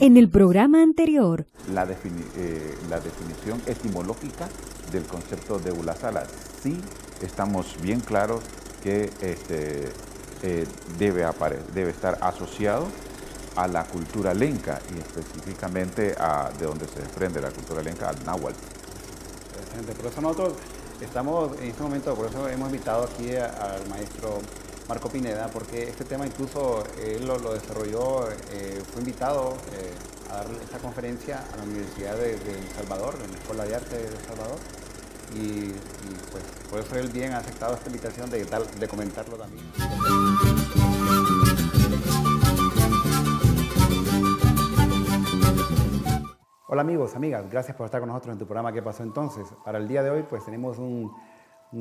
En el programa anterior, la definición etimológica del concepto de Ulasala. Sí estamos bien claros que debe estar asociado a la cultura lenca y específicamente de donde se desprende la cultura lenca, al náhuatl. Por eso nosotros estamos en este momento, por eso hemos invitado aquí al maestro Marco Pineda, porque este tema incluso él lo desarrolló, fue invitado a dar esta conferencia a la Universidad de El Salvador, en la Escuela de Arte de El Salvador, y pues por eso él bien ha aceptado esta invitación de comentarlo también. Hola amigos, amigas, gracias por estar con nosotros en tu programa ¿Qué pasó entonces? Para el día de hoy pues tenemos un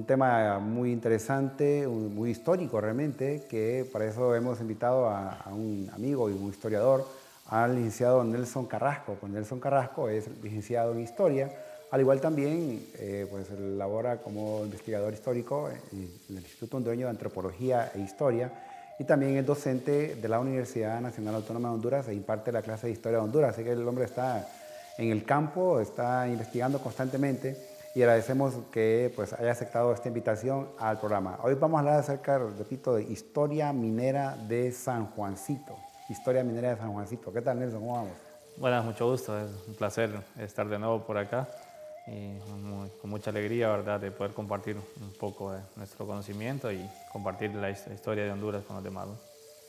tema muy interesante, muy histórico realmente, que para eso hemos invitado a un amigo y un historiador, al licenciado Nelson Carrasco. Pues Nelson Carrasco es licenciado en Historia, al igual también pues labora como investigador histórico en el Instituto Hondureño de Antropología e Historia, y también es docente de la Universidad Nacional Autónoma de Honduras e imparte la clase de Historia de Honduras, así que el hombre está en el campo, está investigando constantemente y agradecemos que pues, haya aceptado esta invitación al programa. Hoy vamos a hablar acerca, repito, de historia minera de San Juancito. Historia minera de San Juancito. ¿Qué tal, Nelson? ¿Cómo vamos? Bueno, mucho gusto, es un placer estar de nuevo por acá y con mucha alegría, ¿verdad?, de poder compartir un poco de nuestro conocimiento y compartir la historia de Honduras con los demás, ¿no?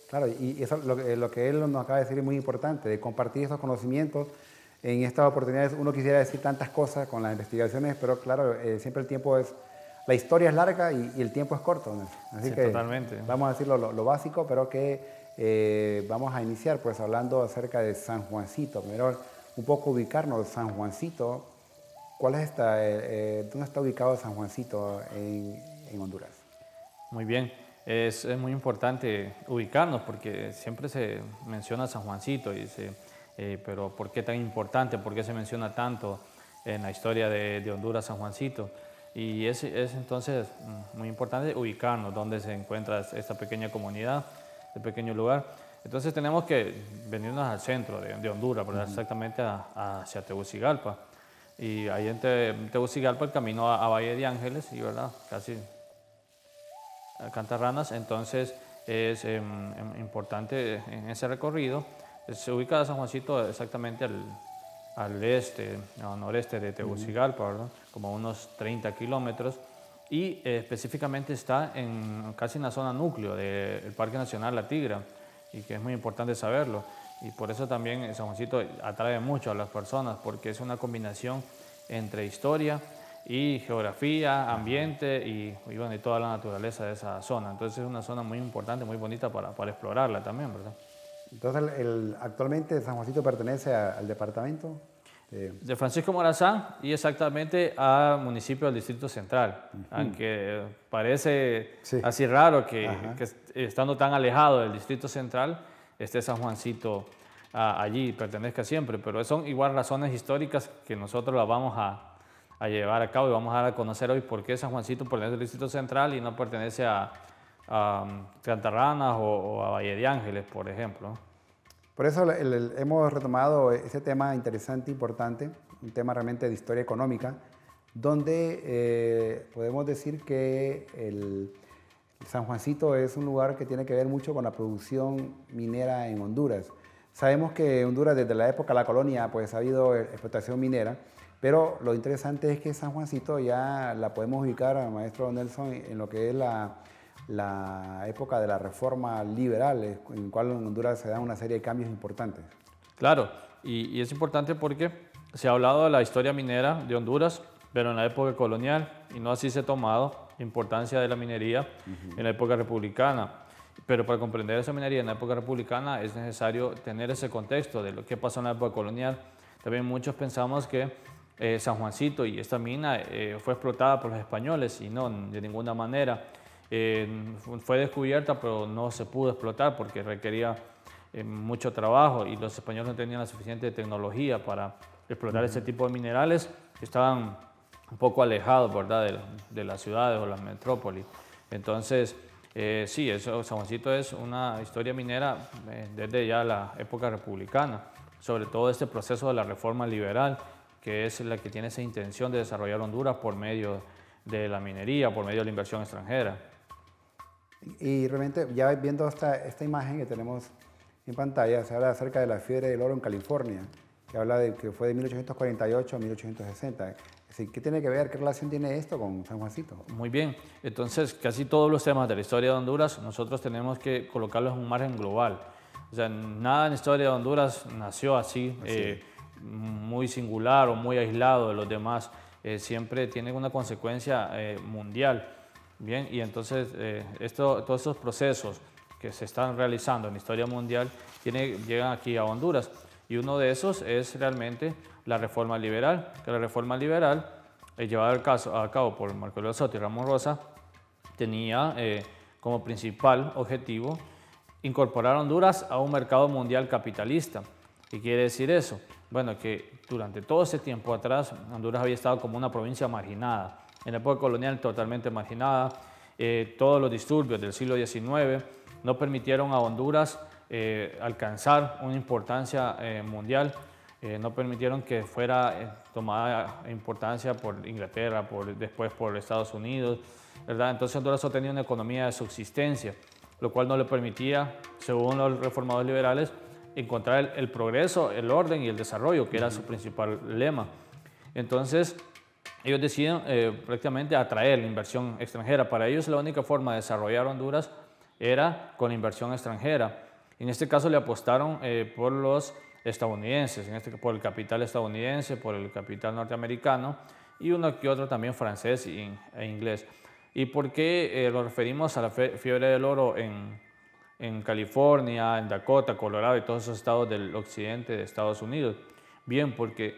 Claro, y eso lo que él nos acaba de decir es muy importante, de compartir esos conocimientos. En estas oportunidades uno quisiera decir tantas cosas con las investigaciones, pero claro, siempre el tiempo es... La historia es larga y el tiempo es corto, ¿no? Así sí, que totalmente. Vamos a decir lo básico, pero que vamos a iniciar pues hablando acerca de San Juancito. Primero, un poco ubicarnos. San Juancito, ¿cuál es ¿dónde está ubicado San Juancito en Honduras? Muy bien, es muy importante ubicarnos porque siempre se menciona San Juancito y pero ¿por qué tan importante? ¿Por qué se menciona tanto en la historia de Honduras San Juancito? Y es entonces muy importante ubicarnos dónde se encuentra esta pequeña comunidad, este pequeño lugar. Entonces tenemos que venirnos al centro de Honduras, ¿verdad? Exactamente hacia Tegucigalpa. Y ahí en Tegucigalpa el camino a Valle de Ángeles, y ¿verdad?, casi a Cantarranas. Entonces es importante en ese recorrido. Se ubica San Juancito exactamente al este, al noreste de Tegucigalpa, ¿verdad?, como unos 30 kilómetros, y específicamente está casi en la zona núcleo del Parque Nacional La Tigra, y que es muy importante saberlo. Y por eso también San Juancito atrae mucho a las personas, porque es una combinación entre historia y geografía, ambiente y bueno, y toda la naturaleza de esa zona. Entonces es una zona muy importante, muy bonita para explorarla también, ¿verdad? Entonces, actualmente San Juancito pertenece al departamento de Francisco Morazán y exactamente al municipio del Distrito Central. Aunque parece así raro que estando tan alejado del Distrito Central esté San Juancito allí, pertenezca siempre, pero son igual razones históricas que nosotros las vamos a llevar a cabo y vamos a dar a conocer hoy por qué San Juancito pertenece al Distrito Central y no pertenece a Cantarranas o a Valle de Ángeles, por ejemplo. Por eso hemos retomado ese tema interesante, importante, un tema realmente de historia económica, donde podemos decir que el San Juancito es un lugar que tiene que ver mucho con la producción minera en Honduras. Sabemos que Honduras desde la época de la colonia pues ha habido explotación minera, pero lo interesante es que San Juancito ya la podemos ubicar, maestro Nelson, en lo que es la época de la reforma liberal, en la cual en Honduras se dan una serie de cambios importantes. Claro, y es importante porque se ha hablado de la historia minera de Honduras, pero en la época colonial, y no así se ha tomado la importancia de la minería en la época republicana. Pero para comprender esa minería en la época republicana es necesario tener ese contexto de lo que pasó en la época colonial. También muchos pensamos que San Juancito y esta mina fue explotada por los españoles, y no, de ninguna manera. Fue descubierta, pero no se pudo explotar porque requería mucho trabajo y los españoles no tenían la suficiente tecnología para explotar ese tipo de minerales que estaban un poco alejados, ¿verdad?, de las ciudades o las metrópolis. Entonces, Sí, San Juancito es una historia minera desde ya la época republicana, sobre todo este proceso de la reforma liberal, que es la que tiene esa intención de desarrollar Honduras por medio de la minería, por medio de la inversión extranjera. Y realmente, ya viendo esta imagen que tenemos en pantalla, se habla acerca de la fiebre del oro en California, que habla de que fue de 1848 a 1860. Es decir, ¿qué tiene que ver, qué relación tiene esto con San Juancito? Muy bien, entonces casi todos los temas de la historia de Honduras nosotros tenemos que colocarlos en un margen global. O sea, nada en la historia de Honduras nació así. Muy singular o muy aislado de los demás, siempre tiene una consecuencia mundial. Bien, y entonces todos estos procesos que se están realizando en la historia mundial llegan aquí a Honduras, y uno de esos es realmente la reforma liberal, que la reforma liberal llevada a cabo por Marco Elías Soto y Ramón Rosa tenía como principal objetivo incorporar a Honduras a un mercado mundial capitalista. ¿Qué quiere decir eso? Bueno, que durante todo ese tiempo atrás Honduras había estado como una provincia marginada, en la época colonial totalmente marginada. Todos los disturbios del siglo XIX no permitieron a Honduras alcanzar una importancia mundial, no permitieron que fuera tomada importancia por Inglaterra, después por Estados Unidos, ¿verdad? Entonces Honduras solo tenía una economía de subsistencia, lo cual no le permitía, según los reformadores liberales, encontrar el progreso, el orden y el desarrollo, que era su principal lema. Entonces, ellos deciden prácticamente atraer la inversión extranjera. Para ellos la única forma de desarrollar Honduras era con la inversión extranjera. En este caso le apostaron por los estadounidenses, por el capital estadounidense, por el capital norteamericano y uno que otro también francés e inglés. ¿Y por qué lo referimos a la fiebre del oro en California, en Dakota, Colorado y todos esos estados del occidente de Estados Unidos? Bien, porque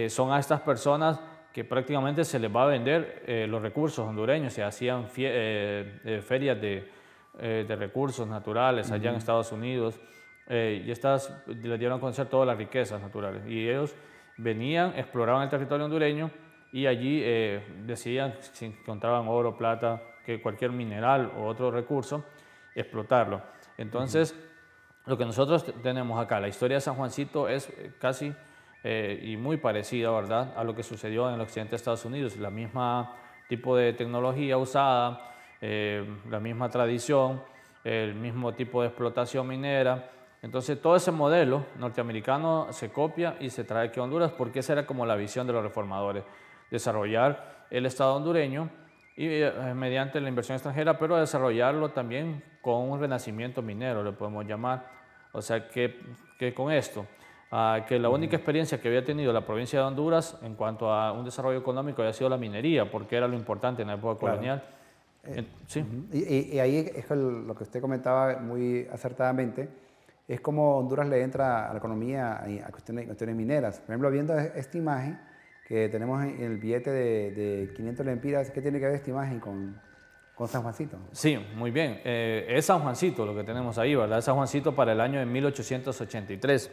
son a estas personas que prácticamente se les va a vender los recursos hondureños. Se hacían ferias de recursos naturales allá en Estados Unidos, y estas les dieron a conocer todas las riquezas naturales. Y ellos venían, exploraban el territorio hondureño y allí decidían, si encontraban oro, plata, que cualquier mineral o otro recurso, explotarlo. Entonces, lo que nosotros tenemos acá, la historia de San Juancito es casi y muy parecida, ¿verdad?, a lo que sucedió en el occidente de Estados Unidos. La misma tipo de tecnología usada, la misma tradición, el mismo tipo de explotación minera. Entonces, todo ese modelo norteamericano se copia y se trae aquí a Honduras, porque esa era como la visión de los reformadores: desarrollar el Estado hondureño y mediante la inversión extranjera, pero desarrollarlo también con un renacimiento minero, le podemos llamar. O sea, que con esto, que la única experiencia que había tenido la provincia de Honduras en cuanto a un desarrollo económico había sido la minería, porque era lo importante en la época colonial. Sí. Y ahí es lo que usted comentaba muy acertadamente, es como Honduras le entra a la economía a cuestiones mineras. Por ejemplo, viendo esta imagen que tenemos en el billete de 500 lempiras, ¿qué tiene que ver esta imagen con San Juancito? Sí, muy bien. Es San Juancito lo que tenemos ahí, ¿verdad? San Juancito para el año de 1883.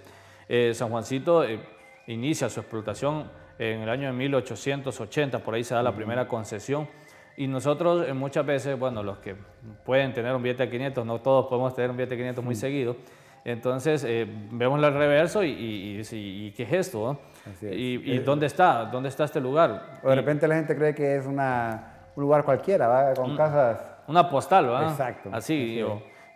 San Juancito inicia su explotación en el año de 1880, por ahí se da la primera concesión. Y nosotros muchas veces, bueno, los que pueden tener un billete de 500, no todos podemos tener un billete de 500 muy seguido. Entonces vemos el reverso y ¿qué es esto? ¿No? ¿Y dónde está? ¿Dónde está este lugar? O de repente la gente cree que es un lugar cualquiera, ¿va? Con casas... Una postal, ¿verdad? Exacto. Así.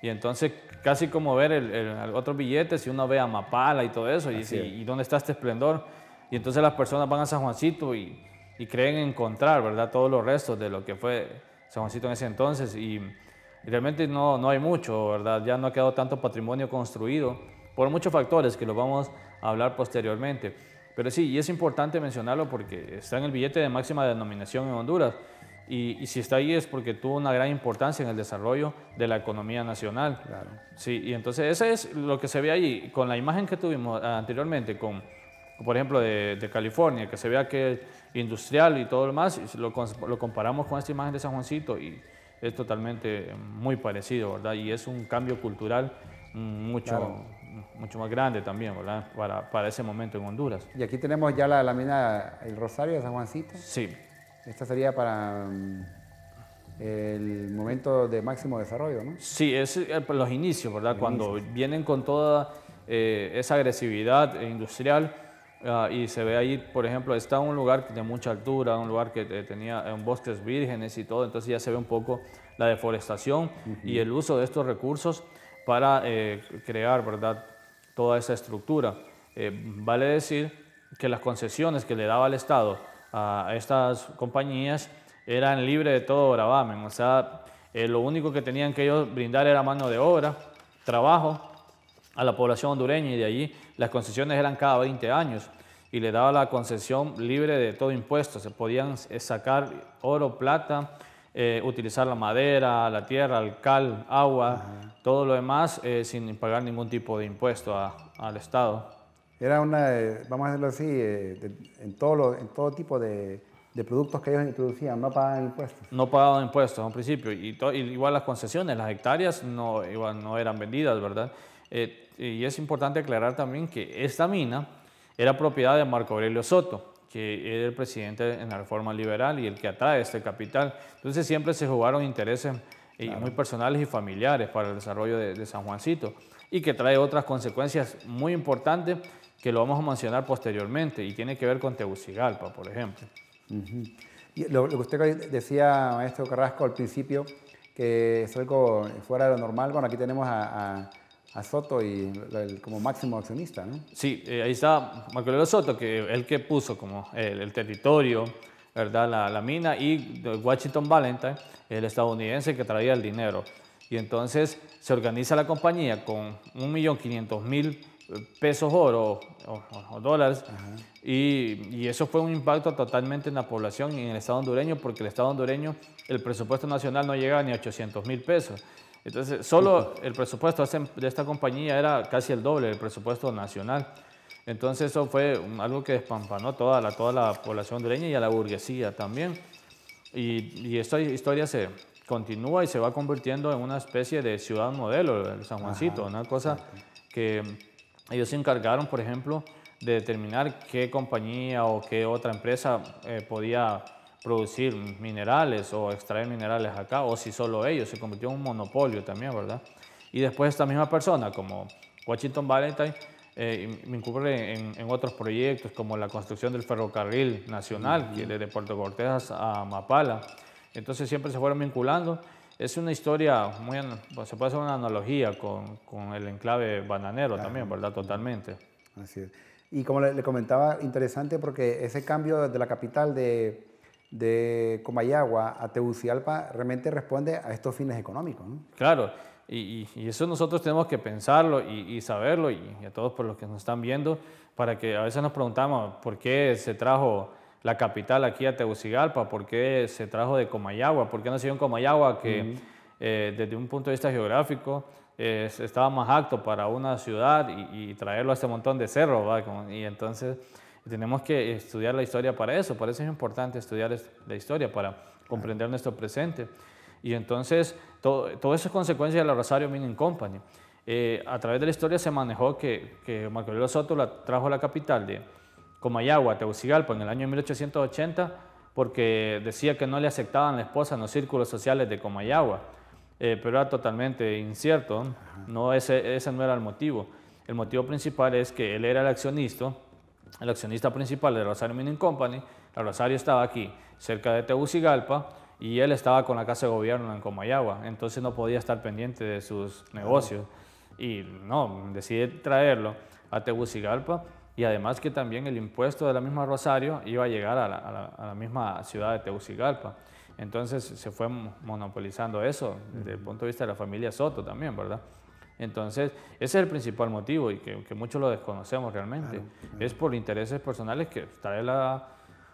Y entonces casi como ver el otro billete, si uno ve a Mapala y todo eso, y dónde está este esplendor. Y entonces las personas van a San Juancito y creen encontrar, ¿verdad?, todos los restos de lo que fue San Juancito en ese entonces. Y realmente no hay mucho, ¿verdad? Ya no ha quedado tanto patrimonio construido por muchos factores que los vamos a hablar posteriormente. Pero sí, y es importante mencionarlo porque está en el billete de máxima denominación en Honduras. Y si está ahí es porque tuvo una gran importancia en el desarrollo de la economía nacional. Claro. Sí, y entonces eso es lo que se ve ahí. Con la imagen que tuvimos anteriormente, por ejemplo, de California, que se vea que es industrial y todo lo demás, lo comparamos con esta imagen de San Juancito y es totalmente muy parecido, ¿verdad? Y es un cambio cultural mucho más grande también, ¿verdad?, para ese momento en Honduras. Y aquí tenemos ya la lámina, el rosario de San Juancito. Sí. Esta sería para el momento de máximo desarrollo, ¿no? Sí, es los inicios, ¿verdad? Cuando vienen con toda esa agresividad industrial y se ve ahí, por ejemplo, está un lugar de mucha altura, un lugar que tenía bosques vírgenes y todo, entonces ya se ve un poco la deforestación y el uso de estos recursos para crear, ¿verdad?, toda esa estructura. Vale decir que las concesiones que le daba el Estado a estas compañías eran libres de todo gravamen, o sea, lo único que tenían que ellos brindar era mano de obra, trabajo a la población hondureña, y de allí las concesiones eran cada 20 años y le daba la concesión libre de todo impuesto. Se podían sacar oro, plata, utilizar la madera, la tierra, el cal, agua, todo lo demás sin pagar ningún tipo de impuesto al Estado. Era una, vamos a decirlo así, en todo tipo de productos que ellos introducían, no pagaban impuestos. No pagaban impuestos al principio, y igual las concesiones, las hectáreas no eran vendidas, ¿verdad? Y es importante aclarar también que esta mina era propiedad de Marco Aurelio Soto, que era el presidente en la Reforma Liberal y el que atrae este capital. Entonces siempre se jugaron intereses muy personales y familiares para el desarrollo de San Juancito, y que trae otras consecuencias muy importantes que lo vamos a mencionar posteriormente, y tiene que ver con Tegucigalpa, por ejemplo. Y lo que usted decía, maestro Carrasco, al principio, que es algo fuera de lo normal. Bueno, aquí tenemos a Soto y como máximo accionista, ¿no? Sí, ahí está Marco Aurelio Soto, que él que puso como el territorio, ¿verdad?, la mina, y Washington Valentine, el estadounidense que traía el dinero. Y entonces se organiza la compañía con 1.500.000 pesos oro o dólares, y eso fue un impacto totalmente en la población y en el Estado hondureño, porque el Estado hondureño, el presupuesto nacional no llegaba ni a 800.000 pesos. Entonces, solo el presupuesto de esta compañía era casi el doble del presupuesto nacional. Entonces, eso fue algo que despampanó toda la población hondureña y a la burguesía también. Y esta historia se continúa y se va convirtiendo en una especie de ciudad modelo de San Juancito, una cosa que ellos se encargaron, por ejemplo, de determinar qué compañía o qué otra empresa podía producir minerales o extraer minerales acá, o si solo ellos. Se convirtió en un monopolio también, ¿verdad? Y después esta misma persona, como Washington Valentine, incurre en otros proyectos, como la construcción del ferrocarril nacional, que desde Puerto Cortés a Mapala. Entonces siempre se fueron vinculando. Es una historia se puede hacer una analogía con el enclave bananero también, ¿verdad? Totalmente. Así es. Y como le comentaba, interesante porque ese cambio de la capital de Comayagua a Tegucigalpa realmente responde a estos fines económicos, ¿no? Claro, y eso nosotros tenemos que pensarlo y saberlo, y a todos por los que nos están viendo, para que a veces nos preguntamos por qué se trajo la capital aquí a Tegucigalpa, por qué se trajo de Comayagua, por qué no se dio en Comayagua, que desde un punto de vista geográfico estaba más apto para una ciudad, y traerlo a este montón de cerros, ¿verdad? Y entonces tenemos que estudiar la historia para eso es importante estudiar la historia para comprender nuestro presente. Y entonces todo eso es consecuencia de la Rosario Mining Company. A través de la historia se manejó que Marco Aurelio Soto trajo a la capital de Comayagua, Tegucigalpa, en el año 1880, porque decía que no le aceptaban la esposa en los círculos sociales de Comayagua, pero era totalmente incierto, ¿no? Ese no era el motivo. El motivo principal es que él era el accionista principal de Rosario Mining Company. La Rosario estaba aquí, cerca de Tegucigalpa, y él estaba con la Casa de Gobierno en Comayagua, entonces no podía estar pendiente de sus negocios. Y no, decide traerlo a Tegucigalpa, y además que también el impuesto de la misma Rosario iba a llegar a la misma ciudad de Tegucigalpa. Entonces se fue monopolizando eso desde el punto de vista de la familia Soto también, ¿verdad? Entonces ese es el principal motivo, y que muchos lo desconocemos realmente. Es por intereses personales que trae la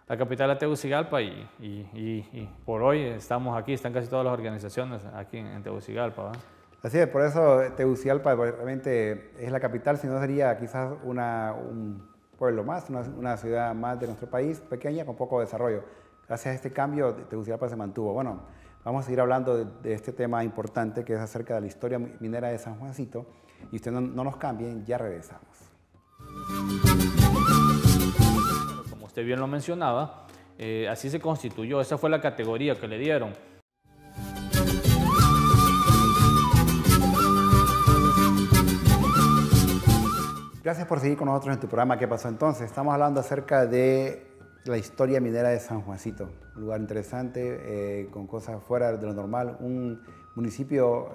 capital a Tegucigalpa, y por hoy estamos aquí, están casi todas las organizaciones aquí en Tegucigalpa, ¿verdad? Así es, por eso Tegucigalpa realmente es la capital, si no sería quizás un pueblo más, una ciudad más de nuestro país, pequeña, con poco desarrollo. Gracias a este cambio, Tegucigalpa se mantuvo. Bueno, vamos a seguir hablando de este tema importante, que es acerca de la historia minera de San Juancito, y usted no nos cambien, ya regresamos. Como usted bien lo mencionaba, así se constituyó, esa fue la categoría que le dieron. Gracias por seguir con nosotros en tu programa ¿Qué pasó entonces? Estamos hablando acerca de la historia minera de San Juancito, un lugar interesante, con cosas fuera de lo normal, un municipio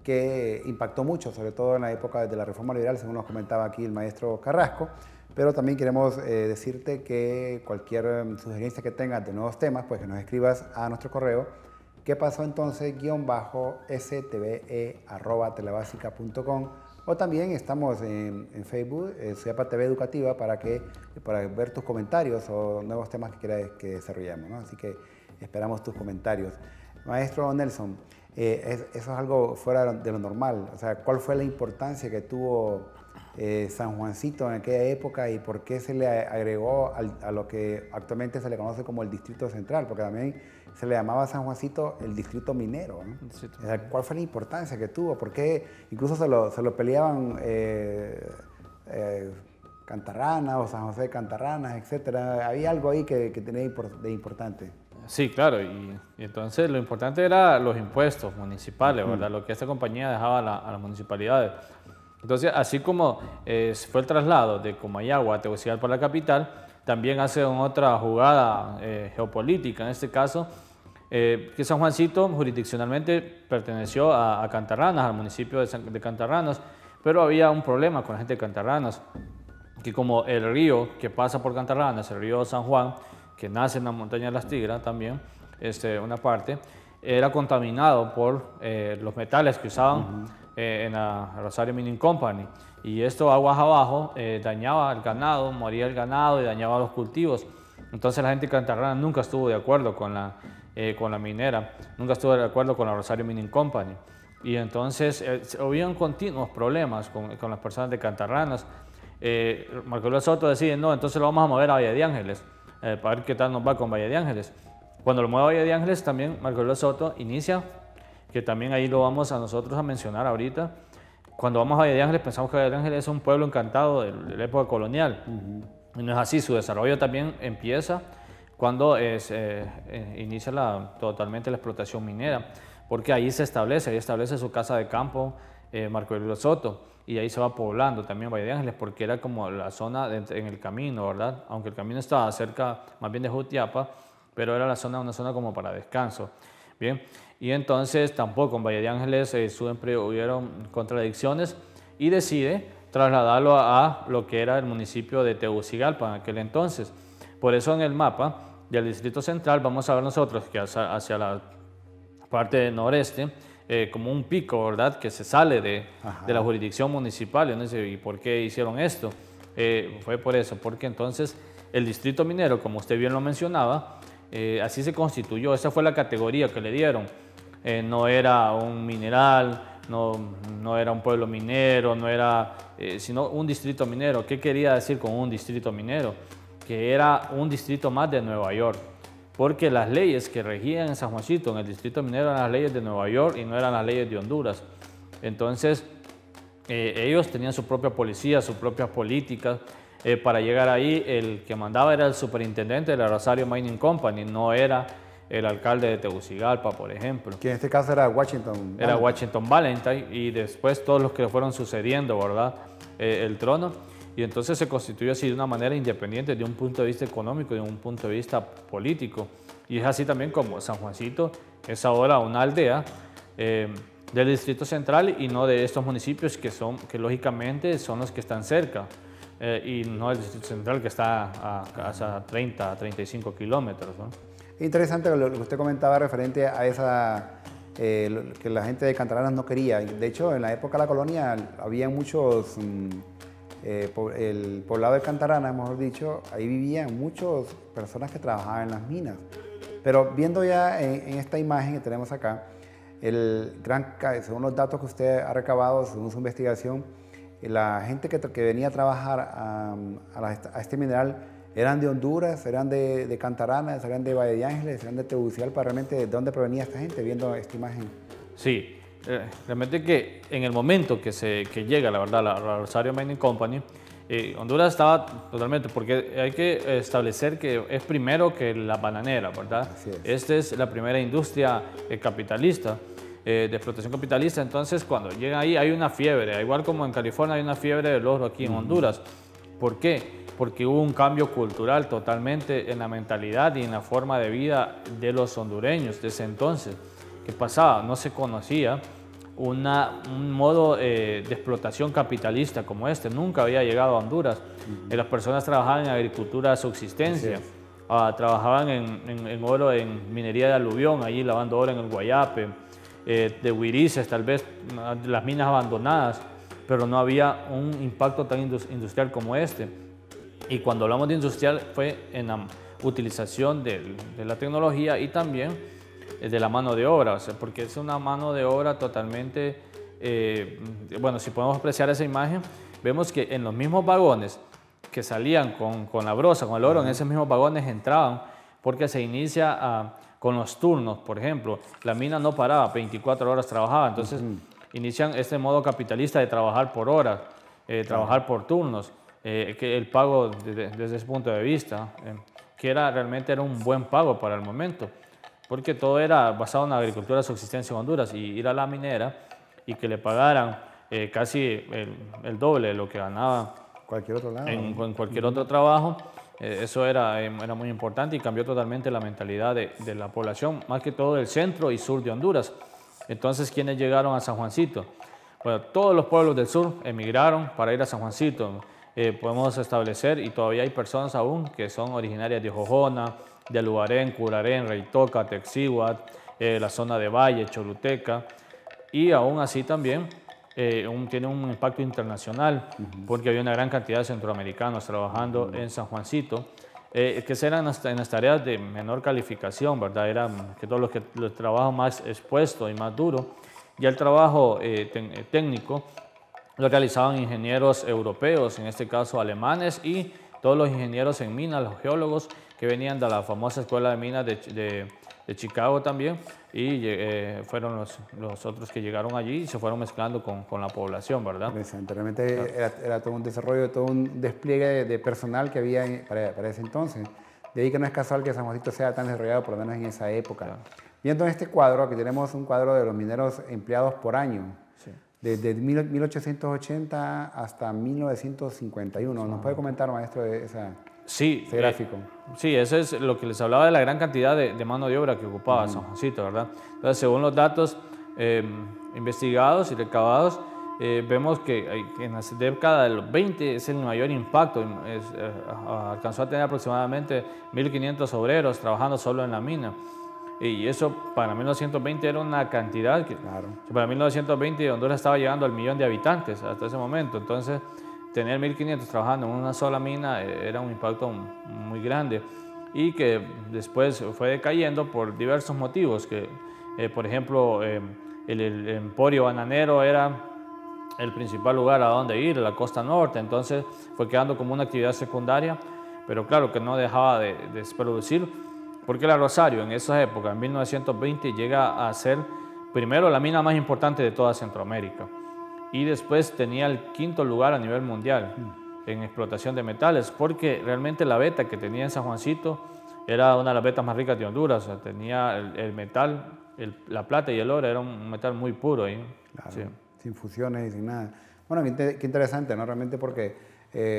que impactó mucho, sobre todo en la época de la reforma liberal, según nos comentaba aquí el maestro Carrasco, pero también queremos decirte que cualquier sugerencia que tengas de nuevos temas, pues que nos escribas a nuestro correo, ¿qué pasó entonces? _stve@telebasica.com. O también estamos en Facebook, Suyapa TV Educativa, para ver tus comentarios o nuevos temas que quieras que desarrollemos, ¿no? Así que esperamos tus comentarios. Maestro Nelson, eso es algo fuera de lo normal. O sea, ¿cuál fue la importancia que tuvo San Juancito en aquella época y por qué se le agregó a lo que actualmente se le conoce como el Distrito Central? Porque también se le llamaba San Juancito el Distrito Minero, ¿no? O sea, ¿cuál fue la importancia que tuvo? ¿Por qué incluso se lo peleaban Cantarranas o San José de Cantarranas, etcétera? Había algo ahí que tenía de importante. Sí, claro, y entonces lo importante era los impuestos municipales, ¿verdad? Lo que esta compañía dejaba a las municipalidades. Entonces, así como fue el traslado de Comayagua a Tegucigalpa, la capital, también hace otra jugada geopolítica, en este caso, que San Juancito jurisdiccionalmente perteneció a Cantarranas, al municipio de Cantarranas, pero había un problema con la gente de Cantarranas, que como el río que pasa por Cantarranas, el río San Juan, que nace en la montaña de las Tigras también, una parte, era contaminado por los metales que usaban en la Rosario Mining Company. Y esto aguas abajo dañaba el ganado, moría el ganado y dañaba los cultivos. Entonces la gente de Cantarranas nunca estuvo de acuerdo con la minera, nunca estuvo de acuerdo con la Rosario Mining Company. Y entonces habían continuos problemas con las personas de Cantarranas. Marco Luis Soto decide, no, entonces lo vamos a mover a Valle de Ángeles, para ver qué tal nos va con Valle de Ángeles. Cuando lo mueve a Valle de Ángeles, también Marco Luis Soto inicia, que también ahí lo vamos a nosotros a mencionar ahorita. Cuando vamos a Valle de Ángeles, pensamos que Valle de Ángeles es un pueblo encantado de la época colonial. Y no es así, su desarrollo también empieza cuando inicia totalmente la explotación minera, porque ahí establece su casa de campo Marco Luis Soto, y ahí se va poblando también Valle de Ángeles, porque era como la zona en el camino, ¿verdad? Aunque el camino estaba cerca más bien de Jutiapa, pero era una zona como para descanso. Bien, y entonces tampoco en Valle de Ángeles siempre hubieron contradicciones y decide trasladarlo a lo que era el municipio de Tegucigalpa en aquel entonces. Por eso en el mapa del Distrito Central vamos a ver nosotros que hacia la parte noreste, como un pico, ¿verdad?, que se sale de la jurisdicción municipal. ¿Y por qué hicieron esto? Fue por eso, porque entonces el distrito minero, como usted bien lo mencionaba, así se constituyó, esa fue la categoría que le dieron. No era un mineral, no era un pueblo minero, no era, sino un distrito minero. ¿Qué quería decir con un distrito minero? Que era un distrito más de Nueva York, porque las leyes que regían en San Juancito, en el distrito minero, eran las leyes de Nueva York y no eran las leyes de Honduras. Entonces, ellos tenían su propia policía, sus propias políticas. Para llegar ahí, el que mandaba era el superintendente de la Rosario Mining Company, no era el alcalde de Tegucigalpa, por ejemplo. Que en este caso era Washington. Era Washington Valentine, y después todos los que fueron sucediendo, ¿verdad?, el trono. Y entonces se constituyó así de una manera independiente de un punto de vista económico y de un punto de vista político. Y es así también como San Juancito es ahora una aldea del Distrito Central y no de estos municipios que lógicamente son los que están cerca. Y no el Distrito Central, que está a 30, 35 kilómetros, ¿no? Interesante lo que usted comentaba referente a esa, que la gente de Cantarranas no quería. De hecho, en la época de la colonia había muchos, el poblado de Cantarranas, mejor dicho, ahí vivían muchas personas que trabajaban en las minas. Pero viendo ya en esta imagen que tenemos acá, según los datos que usted ha recabado, según su investigación, la gente que venía a trabajar a este mineral eran de Honduras, eran de Cantarranas, eran de Valle de Ángeles, eran de Tegucigalpa. ¿Realmente de dónde provenía esta gente viendo esta imagen? Sí, realmente que en el momento que llega, la verdad, la Rosario Mining Company, Honduras estaba totalmente, porque hay que establecer que es primero que la bananera, ¿verdad? Así es. Esta es la primera industria capitalista. de explotación capitalista. Entonces, cuando llegan ahí hay una fiebre, igual como en California hay una fiebre del oro aquí en Honduras. ¿Por qué? Porque hubo un cambio cultural totalmente en la mentalidad y en la forma de vida de los hondureños desde entonces. ¿Qué pasaba? No se conocía un modo de explotación capitalista como este. Nunca había llegado a Honduras. Las personas trabajaban en agricultura de subsistencia, trabajaban en oro, en minería de aluvión, allí lavando oro en el Guayape, de huirices, tal vez las minas abandonadas, pero no había un impacto tan industrial como este. Y cuando hablamos de industrial fue en la utilización de la tecnología y también de la mano de obra, o sea, porque es una mano de obra totalmente, bueno, si podemos apreciar esa imagen, vemos que en los mismos vagones que salían con la brosa, con el oro, en esos mismos vagones entraban, porque se inicia con los turnos, por ejemplo, la mina no paraba, 24 horas trabajaba, entonces inician este modo capitalista de trabajar por horas, trabajar por turnos, que el pago desde ese punto de vista, que realmente era un buen pago para el momento, porque todo era basado en la agricultura de subsistencia en Honduras, y ir a la minera y que le pagaran casi el doble de lo que ganaba Cualquier otro lado. en cualquier otro trabajo, eso era muy importante y cambió totalmente la mentalidad de la población, más que todo del centro y sur de Honduras. Entonces, ¿quiénes llegaron a San Juancito? Bueno, todos los pueblos del sur emigraron para ir a San Juancito. Podemos establecer, y todavía hay personas aún que son originarias de Jojona, de Alubarén, Curarén, Reitoca, Texíhuatl, la zona de Valle, Choluteca, y aún así también tiene un impacto internacional, porque había una gran cantidad de centroamericanos trabajando en San Juancito, que eran en las tareas de menor calificación, ¿verdad? Eran que todos los trabajos más expuestos y más duros, y el trabajo técnico lo realizaban ingenieros europeos, en este caso alemanes, y todos los ingenieros en minas, los geólogos que venían de la famosa escuela de minas de Chicago también, y fueron los otros que llegaron allí y se fueron mezclando con la población, ¿verdad? Interesante. Realmente era todo un desarrollo, todo un despliegue de personal que había para ese entonces. De ahí que no es casual que San Juancito sea tan desarrollado, por lo menos en esa época. Claro. Viendo en este cuadro, aquí tenemos un cuadro de los mineros empleados por año. Sí. Desde 1880 hasta 1951. ¿Nos puede comentar, maestro, de ese gráfico? Sí, eso es lo que les hablaba de la gran cantidad de mano de obra que ocupaba San Juancito, ¿verdad? Entonces, según los datos investigados y recabados, vemos que en la década de los 20 es el mayor impacto. Alcanzó a tener aproximadamente 1.500 obreros trabajando solo en la mina. Y eso para 1920 era una cantidad que para 1920 Honduras estaba llegando al 1.000.000 de habitantes hasta ese momento. Entonces, tener 1.500 trabajando en una sola mina era un impacto muy grande y que después fue decayendo por diversos motivos. Que, por ejemplo, el emporio bananero era el principal lugar a donde ir, la costa norte. Entonces, fue quedando como una actividad secundaria, pero claro que no dejaba de producir. Porque la Rosario en esa época, en 1920, llega a ser primero la mina más importante de toda Centroamérica y después tenía el 5º lugar a nivel mundial en explotación de metales, porque realmente la veta que tenía en San Juancito era una de las vetas más ricas de Honduras. O sea, tenía el metal, la plata y el oro, era un metal muy puro ahí. Claro, Sí. sin fusiones y sin nada. Bueno, qué interesante, ¿no? Realmente porque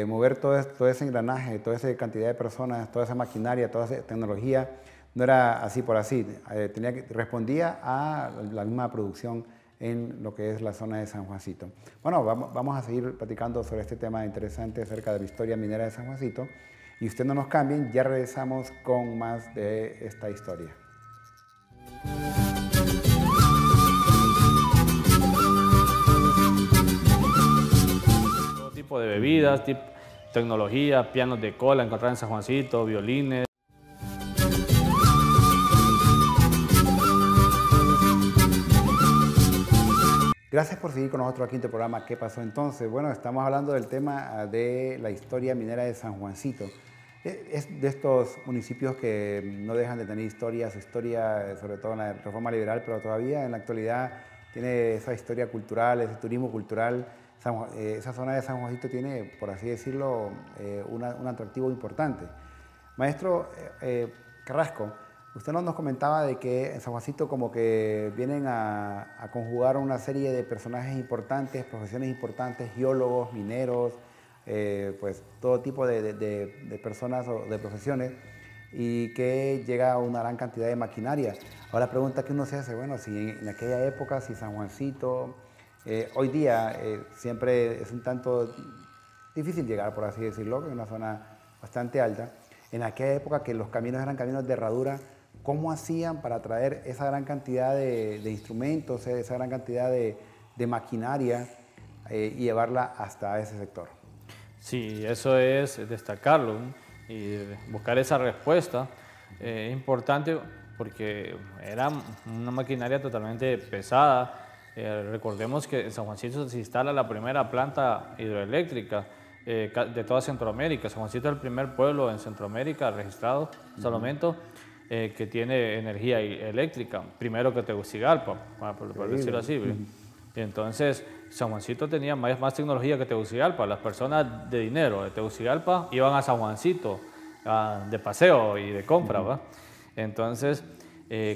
mover todo ese engranaje, toda esa cantidad de personas, toda esa maquinaria, toda esa tecnología, no era así por así. Respondía a la misma producción en lo que es la zona de San Juancito. Bueno, vamos a seguir platicando sobre este tema interesante acerca de la historia minera de San Juancito. Y usted no nos cambien, ya regresamos con más de esta historia. Tipo de bebidas, tecnología, pianos de cola encontrar en San Juancito, violines. Gracias por seguir con nosotros aquí en este programa ¿Qué pasó entonces? Bueno, estamos hablando del tema de la historia minera de San Juancito. Es de estos municipios que no dejan de tener historia, su historia, sobre todo en la reforma liberal, pero todavía en la actualidad tiene esa historia cultural, ese turismo cultural. Esa zona de San Juancito tiene, por así decirlo, un atractivo importante. Maestro Carrasco, Usted nos comentaba de que en San Juancito como que vienen a conjugar una serie de personajes importantes, profesiones importantes, geólogos, mineros, pues todo tipo de personas o de profesiones, y que llega una gran cantidad de maquinaria. Ahora la pregunta que uno se hace, bueno, si en aquella época, si San Juancito, hoy día siempre es un tanto difícil llegar, por así decirlo, en una zona bastante alta. En aquella época que los caminos eran caminos de herradura, ¿cómo hacían para traer esa gran cantidad de instrumentos, esa gran cantidad de maquinaria y llevarla hasta ese sector? Sí, eso es destacarlo, ¿no? Y buscar esa respuesta es importante porque era una maquinaria totalmente pesada. Recordemos que en San Juancito se instala la primera planta hidroeléctrica de toda Centroamérica. San Juancito es el primer pueblo en Centroamérica registrado, Salomento, que tiene energía eléctrica, primero que Tegucigalpa, por decirlo así. Entonces, San Juancito tenía más tecnología que Tegucigalpa. Las personas de dinero de Tegucigalpa iban a San Juancito de paseo y de compra, ¿va? Entonces,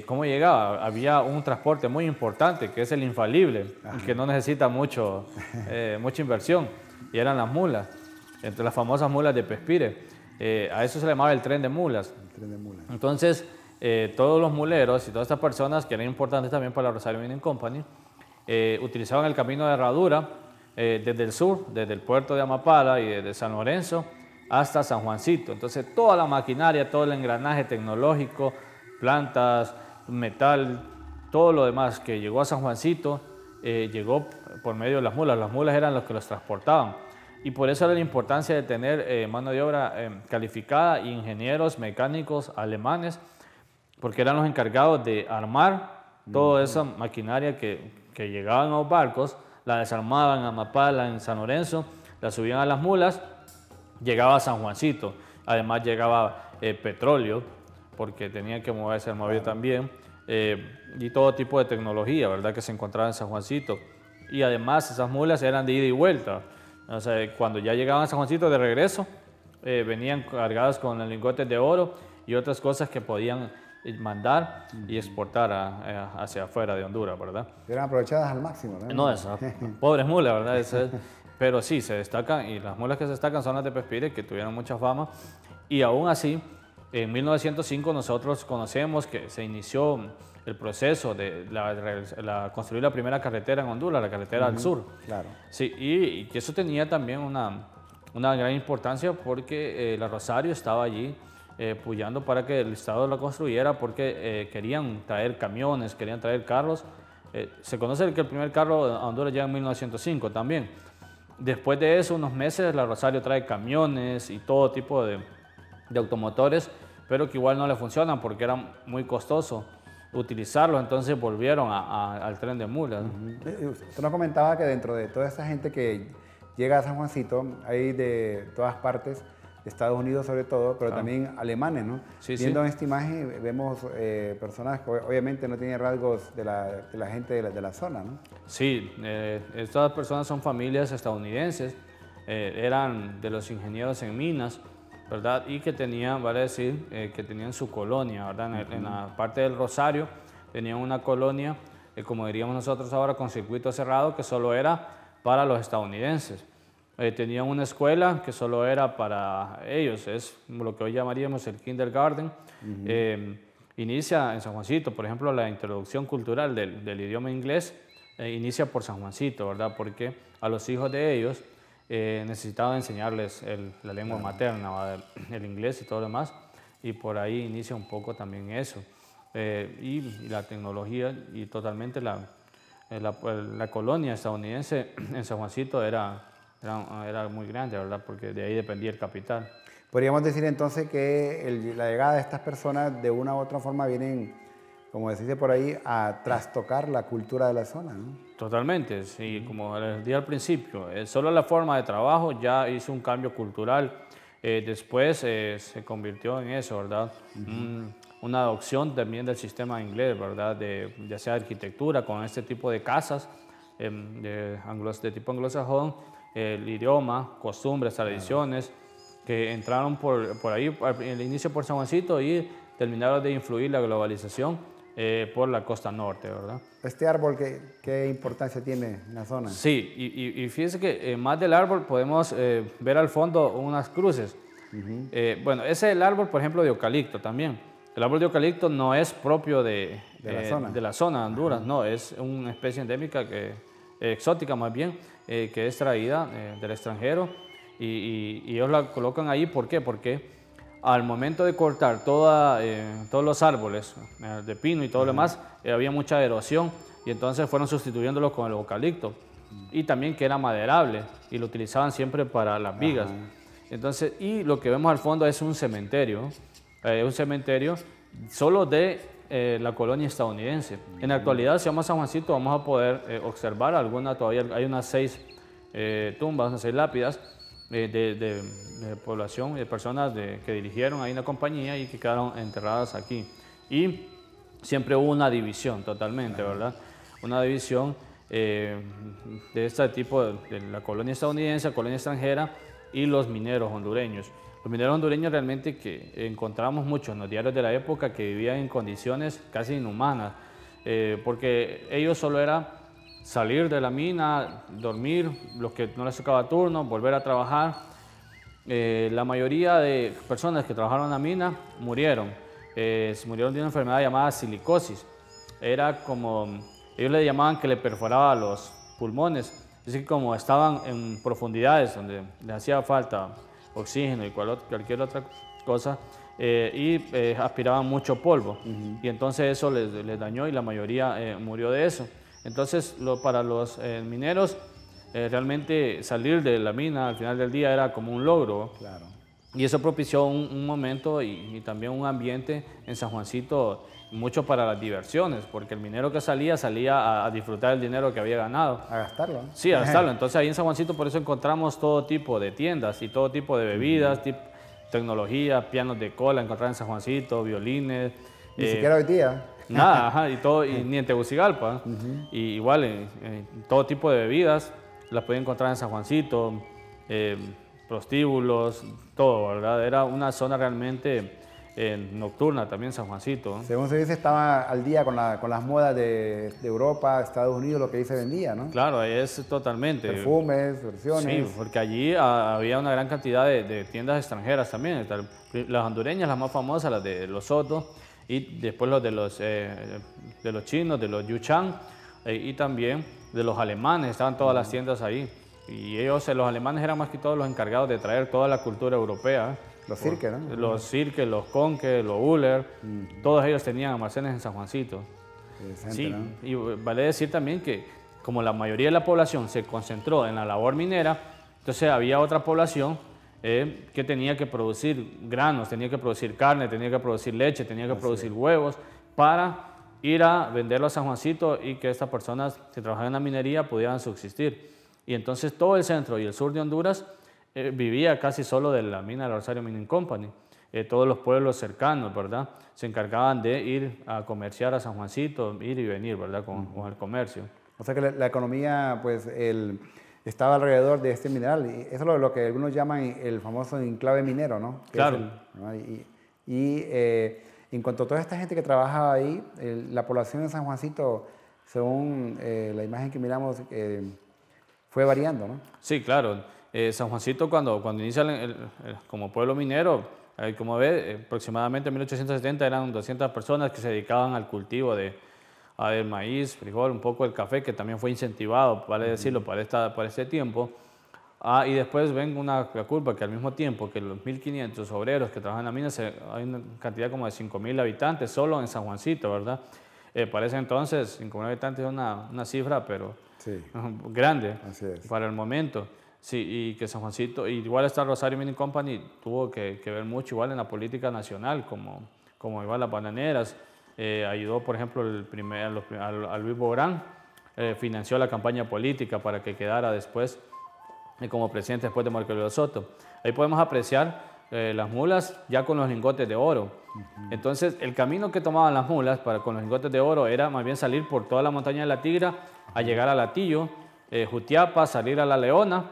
¿cómo llegaba? Había un transporte muy importante, que es el infalible, que no necesita mucha inversión, y eran las mulas, entre las famosas mulas de Pespire. A eso se le llamaba el tren de mulas. El tren de mulas. Entonces, todos los muleros y todas estas personas, que eran importantes también para la Rosario Mining Company, utilizaban el camino de herradura desde el sur, desde el puerto de Amapala y desde San Lorenzo hasta San Juancito. Entonces toda la maquinaria, todo el engranaje tecnológico, plantas, metal, todo lo demás que llegó a San Juancito llegó por medio de las mulas. Las mulas eran los que los transportaban. Y por eso era la importancia de tener mano de obra calificada, ingenieros mecánicos alemanes, porque eran los encargados de armar toda esa maquinaria que llegaban a los barcos, la desarmaban en Amapala, en San Lorenzo, la subían a las mulas, llegaba a San Juancito. Además llegaba petróleo, porque tenía que moverse el muelle también, y todo tipo de tecnología, ¿verdad?, que se encontraba en San Juancito. Y además esas mulas eran de ida y vuelta. O sea, cuando ya llegaban a San Juancito de regreso, venían cargadas con lingotes de oro y otras cosas que podían mandar y exportar hacia afuera de Honduras, ¿verdad? Eran aprovechadas al máximo, ¿no? No, esas pobres mulas, ¿verdad? Pero sí, se destacan, y las mulas que se destacan son las de Pespire, que tuvieron mucha fama. Y aún así, en 1905 nosotros conocemos que se inició el proceso de construir la primera carretera en Honduras, la carretera al sur. Claro. Sí, y que eso tenía también una gran importancia porque la Rosario estaba allí apoyando para que el Estado la construyera, porque querían traer camiones, querían traer carros. Se conoce que el primer carro a Honduras llega en 1905 también. Después de eso, unos meses, la Rosario trae camiones y todo tipo de automotores, pero que igual no le funcionan porque era muy costoso utilizarlos, entonces volvieron al tren de mulas. Usted nos comentaba que dentro de toda esa gente que llega a San Juancito, hay de todas partes, de Estados Unidos sobre todo, pero también alemanes, ¿no? Sí, Viendo esta imagen vemos personas que obviamente no tienen rasgos de la gente de la zona, ¿no? Sí, estas personas son familias estadounidenses, eran de los ingenieros en minas, ¿verdad? Y que tenían, vale decir, que tenían su colonia, ¿verdad? En la parte del Rosario tenían una colonia, como diríamos nosotros ahora, con circuito cerrado, que solo era para los estadounidenses. Tenían una escuela que solo era para ellos, es lo que hoy llamaríamos el kindergarten. Inicia en San Juancito, por ejemplo, la introducción cultural del idioma inglés, inicia por San Juancito, ¿verdad? Porque a los hijos de ellos necesitaban enseñarles la lengua materna, el inglés y todo lo demás, y por ahí inicia un poco también eso. Y la tecnología y totalmente la colonia estadounidense en San Juancito era muy grande, ¿verdad? Porque de ahí dependía el capital. Podríamos decir entonces que la llegada de estas personas de una u otra forma vienen, como decís por ahí, a trastocar la cultura de la zona, ¿no? Totalmente, sí, como les dije al principio, solo la forma de trabajo ya hizo un cambio cultural. Después se convirtió en eso, ¿verdad? Una adopción también del sistema inglés, ¿verdad? Ya sea arquitectura, con este tipo de casas de tipo anglosajón, el idioma, costumbres, tradiciones, que entraron por ahí, el inicio por San Juancito y terminaron de influir la globalización por la costa norte, ¿verdad? ¿Este árbol qué importancia tiene en la zona? Sí, y fíjese que más del árbol podemos ver al fondo unas cruces. Bueno, ese es el árbol, por ejemplo, de eucalipto también. El árbol de eucalipto no es propio de la zona de Honduras, no, es una especie endémica, exótica más bien, que es traída del extranjero y ellos la colocan ahí. ¿Por qué? Porque al momento de cortar todos los árboles de pino y todo lo demás, había mucha erosión y entonces fueron sustituyéndolo con el eucalipto y también que era maderable y lo utilizaban siempre para las vigas. Entonces, y lo que vemos al fondo es un cementerio solo de la colonia estadounidense. En la actualidad, si vamos a San Juancito, vamos a poder observar todavía hay unas 6 tumbas, unas 6 lápidas de población, de personas que dirigieron ahí la compañía y que quedaron enterradas aquí. Y siempre hubo una división totalmente, ¿verdad? Una división de este tipo de la colonia estadounidense, colonia extranjera y los mineros hondureños. Los mineros hondureños realmente que encontramos muchos en los diarios de la época que vivían en condiciones casi inhumanas, porque ellos solo era salir de la mina, dormir, los que no les tocaba turno, volver a trabajar. La mayoría de personas que trabajaron en la mina murieron de una enfermedad llamada silicosis. Era como, ellos le llamaban que le perforaba los pulmones, es decir, como estaban en profundidades donde les hacía falta oxígeno y cualquier otra cosa, aspiraban mucho polvo, y entonces eso les dañó y la mayoría murió de eso. Entonces, para los mineros, realmente salir de la mina al final del día era como un logro. Claro. Y eso propició un momento y también un ambiente en San Juancito mucho para las diversiones, porque el minero que salía a disfrutar el dinero que había ganado. A gastarlo. Sí, a gastarlo. Entonces ahí en San Juancito por eso encontramos todo tipo de tiendas y todo tipo de bebidas, tecnología, pianos de cola, encontrar en San Juancito, violines. Ni siquiera hoy día. Nada, y ni en Tegucigalpa. Y igual, todo tipo de bebidas las podía encontrar en San Juancito, prostíbulos, todo, ¿verdad? Era una zona realmente nocturna también San Juancito. Según se dice, estaba al día con las modas de Europa, Estados Unidos, lo que ahí se vendía, ¿no? Claro, es totalmente. Perfumes, versiones. Sí, porque allí había una gran cantidad de tiendas extranjeras también. Las hondureñas, las más famosas, las de los Soto, y después los de los chinos, de los Yuchang, y también de los alemanes, estaban todas las tiendas ahí. Y ellos, los alemanes, eran más que todos los encargados de traer toda la cultura europea. Los cirques, ¿no? Los cirques, los conques, los Uller, todos ellos tenían almacenes en San Juancito. Sí, ¿no? Y vale decir también que como la mayoría de la población se concentró en la labor minera, entonces había otra población que tenía que producir granos, tenía que producir carne, tenía que producir leche, tenía que producir huevos para ir a venderlo a San Juancito y que estas personas que trabajaban en la minería pudieran subsistir. Y entonces todo el centro y el sur de Honduras vivía casi solo de la mina del Rosario Mining Company. Todos los pueblos cercanos, ¿verdad? Se encargaban de ir a comerciar a San Juancito, ir y venir, ¿verdad? Con el comercio. O sea que la economía, pues, estaba alrededor de este mineral. Y eso es lo que algunos llaman el famoso enclave minero, ¿no? Claro. ¿no? En cuanto a toda esta gente que trabajaba ahí, la población de San Juancito, según la imagen que miramos, fue variando, ¿no? Sí, claro. San Juancito, cuando inicia como pueblo minero, como ve, aproximadamente en 1870 eran 200 personas que se dedicaban al cultivo del maíz, frijol, un poco el café, que también fue incentivado, vale decirlo, para este tiempo. Y después ven la curva que al mismo tiempo que los 1.500 obreros que trabajan en la mina, hay una cantidad como de 5.000 habitantes solo en San Juancito, ¿verdad? Para ese entonces, 5.000 habitantes es una cifra, pero sí, grande para el momento. Sí, y que San Juancito, igual está Rosario Mining Company, tuvo que ver mucho igual en la política nacional, como igual las bananeras. Ayudó, por ejemplo, a Luis Bográn, financió la campaña política para que quedara después como presidente después de Marco Soto. Ahí podemos apreciar las mulas ya con los lingotes de oro. Entonces, el camino que tomaban las mulas con los lingotes de oro era más bien salir por toda la montaña de la Tigra a llegar a Latillo, Jutiapa, salir a La Leona,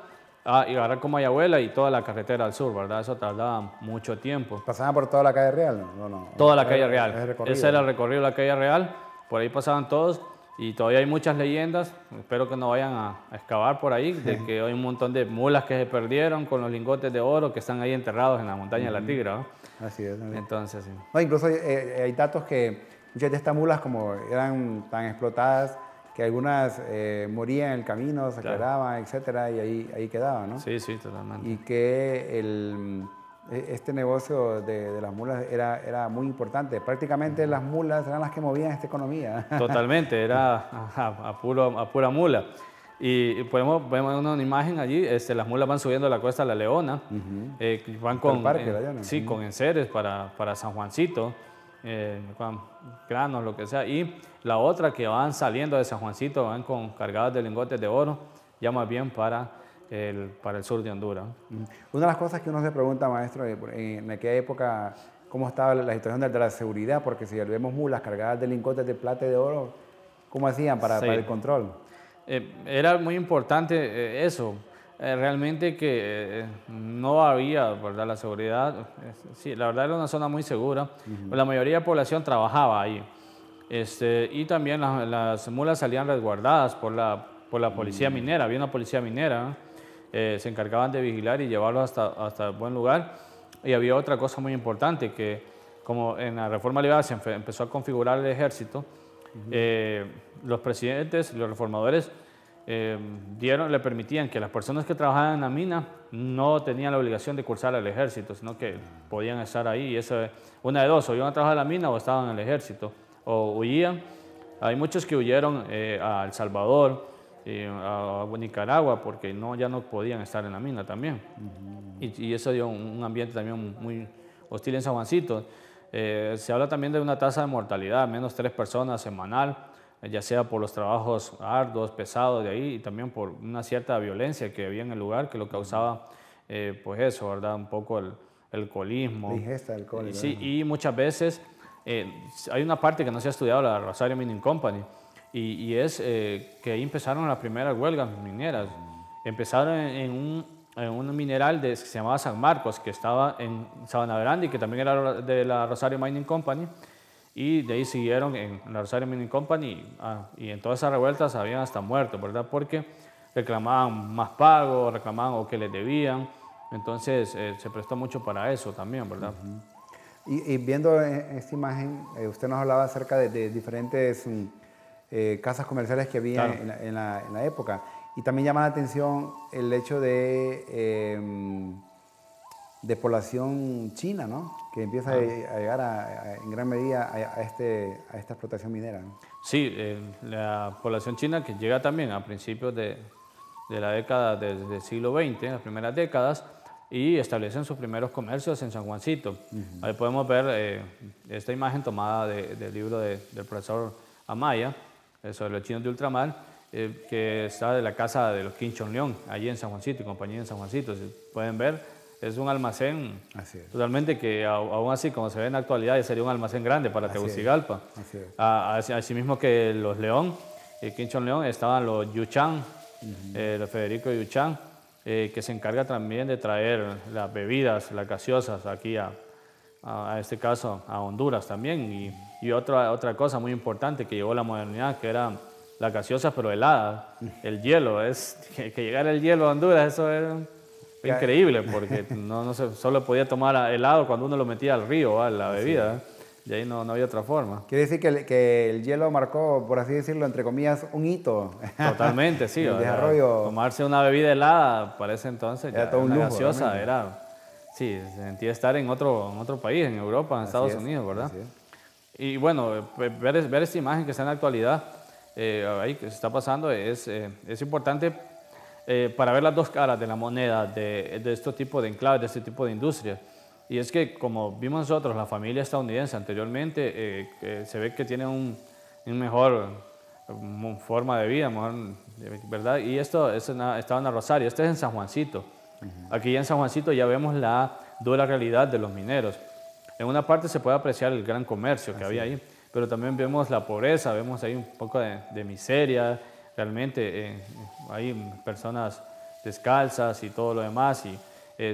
y agarrar como Ayahuela y toda la carretera al sur, ¿verdad? Eso tardaba mucho tiempo. ¿Pasaban por toda la calle Real? No. Toda la calle Real. Ese era el recorrido. recorrido de la calle Real, por ahí pasaban todos y todavía hay muchas leyendas, espero que no vayan a excavar por ahí, de que hay un montón de mulas que se perdieron con los lingotes de oro que están ahí enterrados en la montaña de la Tigra, ¿no? Así es. Entonces, sí. No, incluso hay datos que muchas de estas mulas como eran tan explotadas que algunas morían en el camino, se Claro. quedaban, etcétera, y ahí quedaban, ¿no? Sí, sí, totalmente. Y que este negocio de las mulas era muy importante. Prácticamente las mulas eran las que movían esta economía. Totalmente, era a pura mula. Y vemos una imagen allí, las mulas van subiendo la cuesta de la Leona, van Hasta el Parque de la Leona. sí, con enseres para San Juancito, con granos, lo que sea. Y la otra que van saliendo de San Juancito, van cargadas de lingotes de oro, ya más bien para el sur de Honduras. Una de las cosas que uno se pregunta, maestro, en aquella época, ¿cómo estaba la situación de la seguridad? Porque si vemos mulas cargadas de lingotes de plata y de oro, ¿cómo hacían para el control? Era muy importante eso. Realmente que no había, ¿verdad?, la seguridad. Sí, la verdad era una zona muy segura. La mayoría de la población trabajaba ahí. Y también las mulas salían resguardadas por la policía minera. Había una policía minera, ¿no? Se encargaban de vigilar y llevarlos hasta buen lugar. Y había otra cosa muy importante, que como en la reforma liberal se empezó a configurar el ejército, los presidentes, los reformadores, le permitían que las personas que trabajaban en la mina no tenían la obligación de cursar al ejército, sino que podían estar ahí. Y eso, una de dos, o iban a trabajar en la mina o estaban en el ejército, o huían. Hay muchos que huyeron a El Salvador, a Nicaragua, porque ya no podían estar en la mina también. Y eso dio un ambiente también muy hostil en San Juancito. Se habla también de una tasa de mortalidad, menos 3 personas semanal, ya sea por los trabajos arduos, pesados de ahí, y también por una cierta violencia que había en el lugar, que lo causaba, pues eso, ¿verdad? Un poco el alcoholismo. La ingesta de alcohol. Sí, y muchas veces hay una parte que no se ha estudiado, la Rosario Mining Company, y es que ahí empezaron las primeras huelgas mineras. Empezaron en un mineral que se llamaba San Marcos, que estaba en Sabana Grande y que también era de la Rosario Mining Company, y de ahí siguieron en la Rosario Mining Company, y en todas esas revueltas habían hasta muertos, ¿verdad? Porque reclamaban más pagos, reclamaban o que les debían, entonces se prestó mucho para eso también, ¿verdad? Y viendo esta imagen, usted nos hablaba acerca de diferentes casas comerciales que había Claro. en la época. Y también llama la atención el hecho de población china, ¿no? Que empieza a llegar en gran medida a esta explotación minera, ¿no? Sí, la población china que llega también a principios de la década del siglo XX, las primeras décadas, y establecen sus primeros comercios en San Juancito. Ahí podemos ver esta imagen tomada del libro del profesor Amaya, sobre los chinos de ultramar, que está de la casa de los Kim Chong-leong, allí en San Juancito, y compañía en San Juancito. Si pueden ver, es un almacén totalmente que aún así, como se ve en la actualidad, sería un almacén grande para Tegucigalpa. Asimismo que los León, Kim Chong-leong, estaban los Yuchang, los Federico Yuchang, que se encarga también de traer las bebidas, las gaseosas aquí a este caso a Honduras también. Y otra cosa muy importante que llegó la modernidad, que era la gaseosa pero helada, el hielo. Que llegara el hielo a Honduras, eso era increíble, porque no se solo podía tomar helado cuando uno lo metía al río, a la bebida, y ahí no había otra forma. Quiere decir que el hielo marcó, por así decirlo, entre comillas, un hito. Totalmente, sí. El desarrollo. Tomarse una bebida helada para ese entonces, Era todo un lujo, gaseosa, realmente. sí, se sentía estar en otro país, en Europa, en Estados Unidos, ¿verdad? Y bueno, ver esta imagen que está en la actualidad, ahí que se está pasando, es importante para ver las dos caras de la moneda de este tipo de enclaves, de este tipo de industria. Y es que, como vimos nosotros, la familia estadounidense anteriormente, se ve que tiene un mejor forma de vida, ¿verdad? Y esto estaba en Rosario, este es en San Juancito. Aquí en San Juancito ya vemos la dura realidad de los mineros. En una parte se puede apreciar el gran comercio que había ahí, pero también vemos la pobreza, vemos ahí un poco de miseria. Realmente hay personas descalzas y todo lo demás, y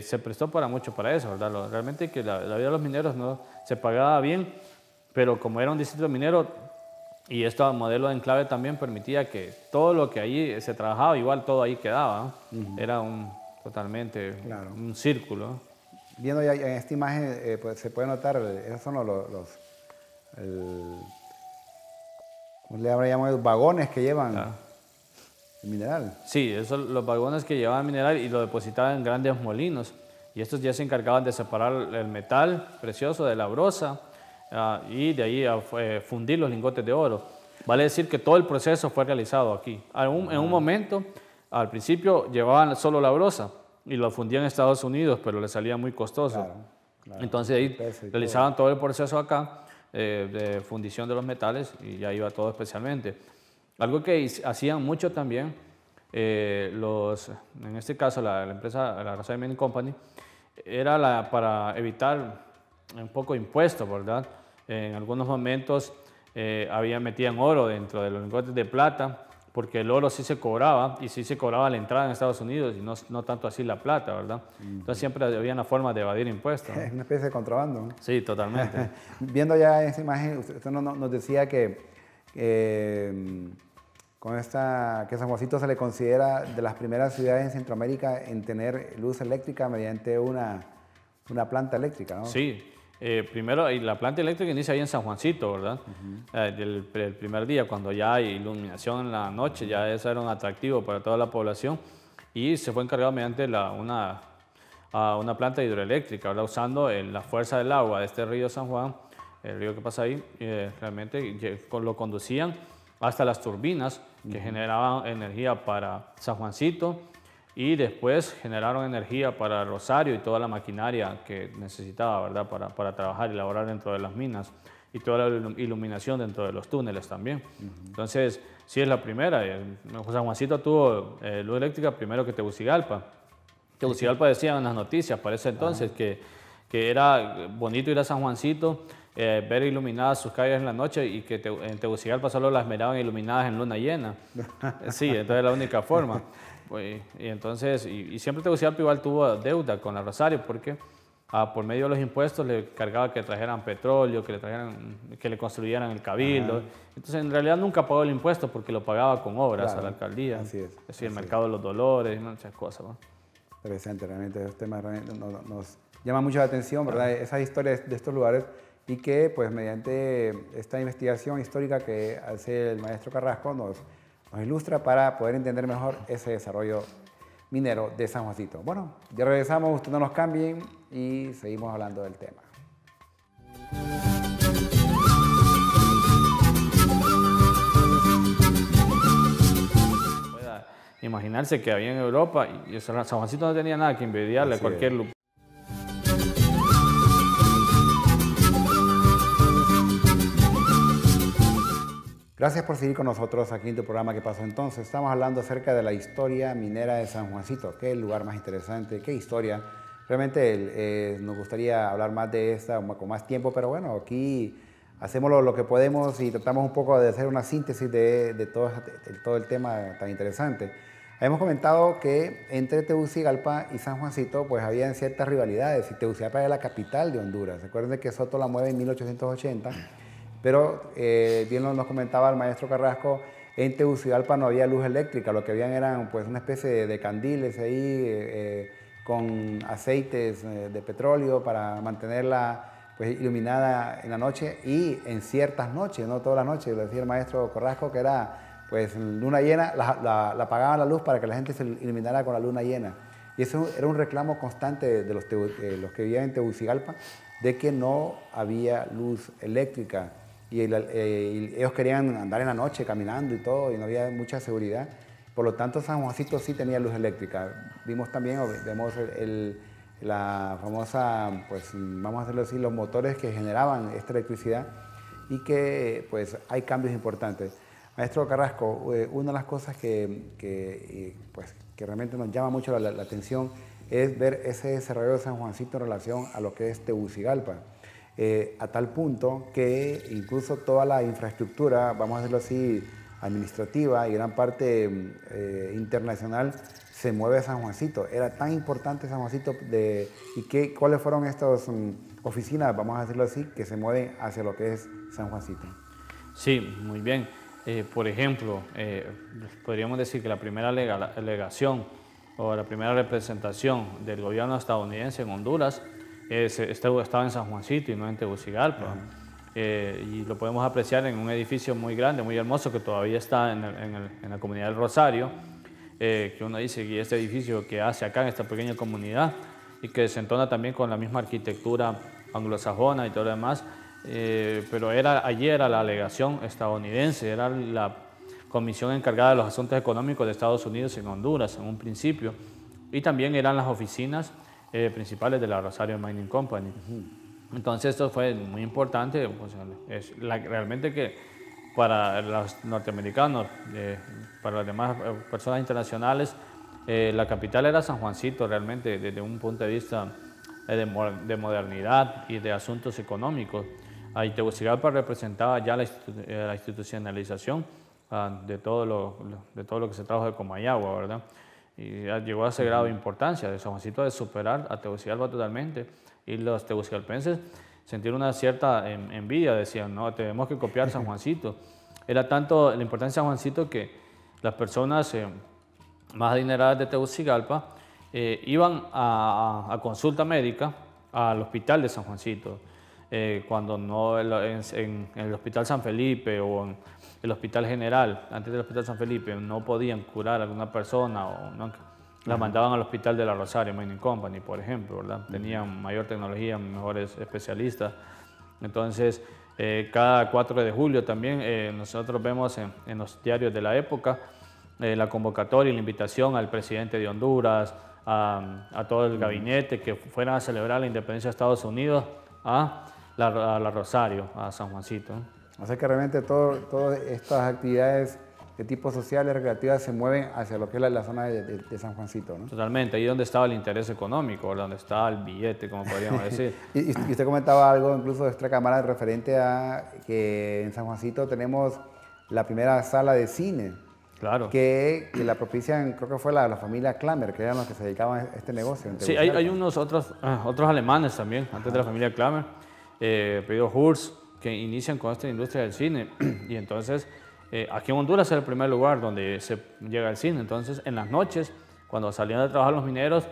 se prestó para mucho para eso, ¿verdad? Realmente que la vida de los mineros no se pagaba bien, pero como era un distrito minero, y este modelo de enclave también permitía que todo lo que allí se trabajaba, igual todo ahí quedaba, ¿no? Era totalmente un círculo. Viendo ya en esta imagen, pues, se puede notar, esos son ¿cómo le llamamos? Vagones que llevan el mineral. Sí, esos los vagones que llevaban mineral y lo depositaban en grandes molinos, y estos ya se encargaban de separar el metal precioso de la brosa, y de ahí a fundir los lingotes de oro. Vale decir que todo el proceso fue realizado aquí. En un momento, al principio, llevaban solo la brosa y lo fundían en Estados Unidos, pero les salía muy costoso. Claro. Entonces ahí realizaban todo el proceso acá de fundición de los metales, y ya iba todo especialmente. Algo que hacían mucho también, en este caso la empresa, la Rosario Mining Company, era para evitar un poco impuestos, ¿verdad? En algunos momentos metían oro dentro de los lingotes de plata, porque el oro sí se cobraba, y sí se cobraba la entrada en Estados Unidos, y no tanto así la plata, ¿verdad? Entonces siempre había una forma de evadir impuestos, ¿no? Es una especie de contrabando, ¿no? Sí, totalmente. Viendo ya esa imagen, usted nos decía que que San Juancito se le considera de las primeras ciudades en Centroamérica en tener luz eléctrica mediante una planta eléctrica, ¿no? Sí. Primero, la planta eléctrica inicia ahí en San Juancito, ¿verdad? El primer día, cuando ya hay iluminación en la noche, ya eso era un atractivo para toda la población, y se fue encargado mediante una planta hidroeléctrica, ¿verdad? Usando la fuerza del agua de este río San Juan, el río que pasa ahí, realmente lo conducían hasta las turbinas que generaban energía para San Juancito, y después generaron energía para Rosario y toda la maquinaria que necesitaba, ¿verdad? Para trabajar y laborar dentro de las minas, y toda la iluminación dentro de los túneles también. Entonces, sí es la primera. San Juancito tuvo luz eléctrica primero que Tegucigalpa. Tegucigalpa decía en las noticias para ese entonces que era bonito ir a San Juancito, ver iluminadas sus calles en la noche, y que en Tegucigalpa solo las miraban iluminadas en luna llena. Sí, entonces es la única forma. Y entonces, y siempre Tegucigalpa igual tuvo deuda con la Rosario, porque por medio de los impuestos le cargaba que trajeran petróleo, que le construyeran el cabildo. Entonces, en realidad nunca pagó el impuesto, porque lo pagaba con obras a la alcaldía. Así es. Es decir, el mercado de los dolores, muchas cosas, ¿no? Interesante, realmente esos temas realmente nos llaman mucho la atención, ¿verdad? Esas historias de estos lugares, y que pues mediante esta investigación histórica que hace el maestro Carrasco nos ilustra para poder entender mejor ese desarrollo minero de San Juancito. Bueno, ya regresamos, ustedes no nos cambien y seguimos hablando del tema. Pueda imaginarse que había en Europa, y San Juancito no tenía nada que envidiarle a cualquier lugar. Gracias por seguir con nosotros aquí en tu programa ¿Qué pasó entonces? Estamos hablando acerca de la historia minera de San Juancito. Qué lugar más interesante, qué historia. Realmente nos gustaría hablar más de esta con más tiempo, pero bueno, aquí hacemos lo que podemos y tratamos un poco de hacer una síntesis de todo el tema tan interesante. Habíamos comentado que entre Tegucigalpa y San Juancito pues habían ciertas rivalidades, y Tegucigalpa era la capital de Honduras. Recuerden que Soto la mueve en 1880. Pero bien nos comentaba el maestro Carrasco, en Tegucigalpa no había luz eléctrica, lo que habían eran pues una especie de candiles ahí con aceites de petróleo para mantenerla pues iluminada en la noche, y en ciertas noches, no todas las noches, lo decía el maestro Carrasco, que era pues luna llena, la apagaban la luz para que la gente se iluminara con la luna llena. Y eso era un reclamo constante de los que vivían en Tegucigalpa, de que no había luz eléctrica. Y ellos querían andar en la noche caminando y todo, y no había mucha seguridad. Por lo tanto, San Juancito sí tenía luz eléctrica. Vemos la famosa, pues vamos a hacerlo así, los motores que generaban esta electricidad, y que pues hay cambios importantes. Maestro Carrasco, una de las cosas que realmente nos llama mucho la atención es ver ese desarrollo de San Juancito en relación a lo que es Tegucigalpa. A tal punto que incluso toda la infraestructura, vamos a decirlo así, administrativa y gran parte internacional se mueve San Juancito. Era tan importante San Juancito y cuáles fueron estas oficinas, vamos a decirlo así, que se mueven hacia lo que es San Juancito. Sí, muy bien. Por ejemplo, podríamos decir que la primera legación o la primera representación del gobierno estadounidense en Honduras estaba en San Juancito y no en Tegucigalpa. Y lo podemos apreciar en un edificio muy grande, muy hermoso, que todavía está en la comunidad del Rosario, que uno dice que este edificio que hace acá en esta pequeña comunidad y que se entona también con la misma arquitectura anglosajona y todo lo demás, pero allí era la legación estadounidense, era la comisión encargada de los asuntos económicos de Estados Unidos en Honduras en un principio, y también eran las oficinas principales de la Rosario Mining Company. Entonces esto fue muy importante, pues, realmente que para los norteamericanos, para las demás personas internacionales, la capital era San Juancito realmente desde un punto de vista de modernidad y de asuntos económicos. Ahí Tegucigalpa representaba ya la institucionalización de todo lo que se trajo de Comayagua, ¿verdad? Y llegó a ese grado de importancia de San Juancito de superar a Tegucigalpa totalmente. Y los tegucigalpenses sintieron una cierta envidia, decían, no, tenemos que copiar San Juancito. Era tanto la importancia de San Juancito que las personas más adineradas de Tegucigalpa iban a consulta médica al hospital de San Juancito. Cuando no en el Hospital San Felipe o en el Hospital General, antes del Hospital San Felipe, no podían curar a alguna persona o no, la mandaban al Hospital de la Rosario Mining Company, por ejemplo, ¿verdad? Tenían mayor tecnología, mejores especialistas. Entonces, cada 4 de julio también nosotros vemos en los diarios de la época la convocatoria y la invitación al presidente de Honduras, a todo el gabinete que fueran a celebrar la independencia de Estados Unidos a la Rosario, a San Juancito. O sea que realmente todas estas actividades de tipo social y recreativas se mueven hacia lo que es la zona de San Juancito, ¿no? Totalmente, ahí donde estaba el interés económico, donde estaba el billete, como podríamos decir. y usted comentaba algo incluso de extra cámara referente a que en San Juancito tenemos la primera sala de cine. Claro. Que la propician, creo que fue la familia Klamer, que eran los que se dedicaban a este negocio. Sí, hay unos otros alemanes también, antes de la familia Klamer, pedido Hearst, que inician con esta industria del cine. Y entonces, aquí en Honduras es el primer lugar donde se llega al cine. Entonces, en las noches, cuando salían de trabajar los mineros,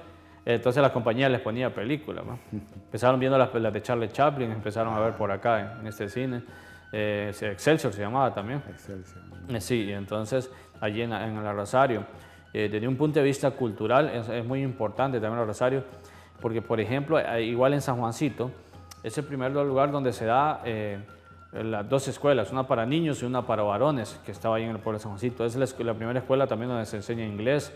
entonces la compañía les ponía películas, ¿no? Empezaron viendo las de Charlie Chaplin, empezaron a ver por acá en este cine. Excelsior se llamaba también. Excelsior. Sí, y entonces allí en el Rosario, desde un punto de vista cultural es muy importante también el Rosario, porque por ejemplo, igual en San Juancito, es el primer lugar donde se da las 2 escuelas, una para niños y una para varones, que estaba ahí en el pueblo de San Juancito. Es la primera escuela también donde se enseña inglés.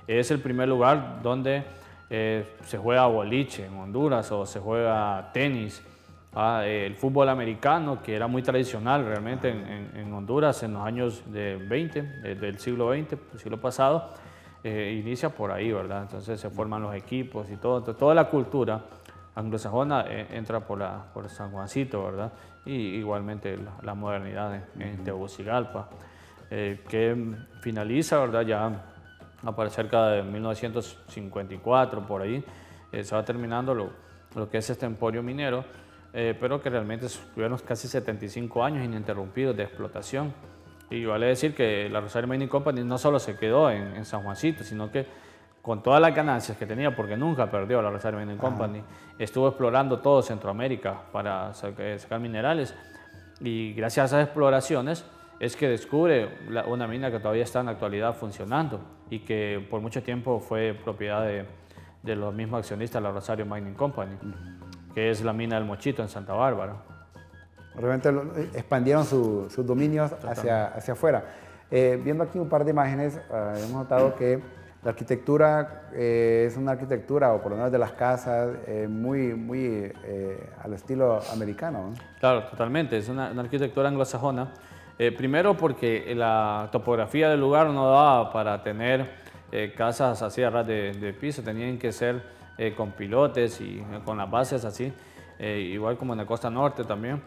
Es el primer lugar donde se juega boliche en Honduras o se juega tenis. El fútbol americano, que era muy tradicional realmente en Honduras en los años del siglo XX, el siglo pasado, inicia por ahí, ¿verdad? Entonces se forman los equipos y todo. Entonces, toda la cultura anglosajona entra por San Juancito, ¿verdad? Y igualmente la modernidad en Tegucigalpa, que finaliza, ¿verdad? Ya a cerca de 1954, por ahí, se va terminando lo que es este emporio minero, pero que realmente tuvieron casi 75 años ininterrumpidos de explotación. Y vale decir que la Rosario Mining Company no solo se quedó en San Juancito, sino que con todas las ganancias que tenía, porque nunca perdió la Rosario Mining Company, estuvo explorando todo Centroamérica para sacar minerales, y gracias a esas exploraciones es que descubre una mina que todavía está en la actualidad funcionando y que por mucho tiempo fue propiedad de los mismos accionistas de la Rosario Mining Company, que es la mina del Mochito en Santa Bárbara. Realmente expandieron sus dominios hacia afuera. Viendo aquí un par de imágenes, hemos notado que la arquitectura es una arquitectura, o por lo menos de las casas, muy al estilo americano, ¿no? Claro, totalmente. Es una arquitectura anglosajona. Primero porque la topografía del lugar no daba para tener casas así a ras de piso, tenían que ser con pilotes y con las bases así. igual como en la costa norte también,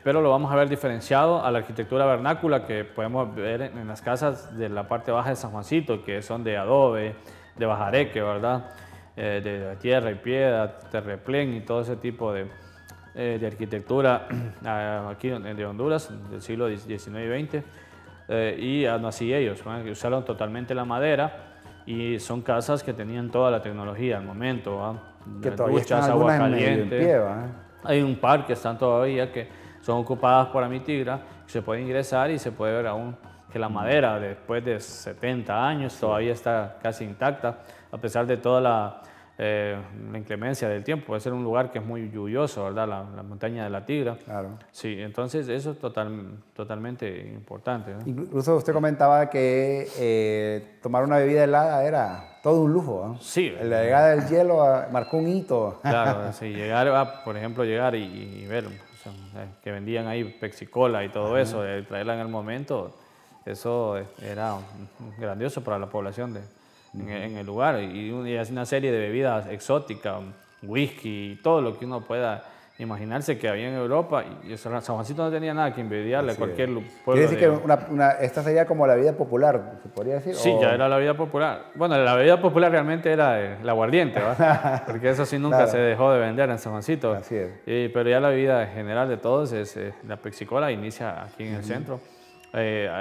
pero lo vamos a ver diferenciado a la arquitectura vernácula que podemos ver en las casas de la parte baja de San Juancito, que son de adobe, de bajareque, ¿verdad? De tierra y piedra, terraplén y todo ese tipo de arquitectura aquí de Honduras del siglo XIX y XX, y no así ellos, ¿no? Que usaron totalmente la madera y son casas que tenían toda la tecnología al momento, ¿va? Que todavía Duchas, están agua algunas medio en caliente. pie, ¿va? Hay un par que están todavía que son ocupadas por Amitigra, se puede ingresar y se puede ver aún que la madera después de 70 años todavía está casi intacta, a pesar de toda la inclemencia del tiempo. Puede ser un lugar que es muy lluvioso, ¿verdad? La montaña de la Tigra. Claro. Sí, entonces eso es totalmente importante, ¿no? Incluso usted comentaba que tomar una bebida helada era todo un lujo, ¿no? Sí. La llegada del hielo marcó un hito. Claro, sí, llegar, por ejemplo, llegar y ver, o sea, que vendían ahí Pepsi-Cola y todo eso, traerla en el momento, eso era grandioso para la población en el lugar. Y es una serie de bebidas exóticas, whisky, todo lo que uno pueda imaginarse que había en Europa. Y San Juancito no tenía nada que envidiarle a cualquier pueblo. Quiere decir que esta sería como la vida popular, ¿se podría decir? Sí, ya era la vida popular. Bueno, la bebida popular realmente era el aguardiente, ¿verdad? Porque eso sí nunca se dejó de vender en San Juancito. Así es. Pero ya la bebida general de todos es la Pepsi-Cola, inicia aquí en el centro.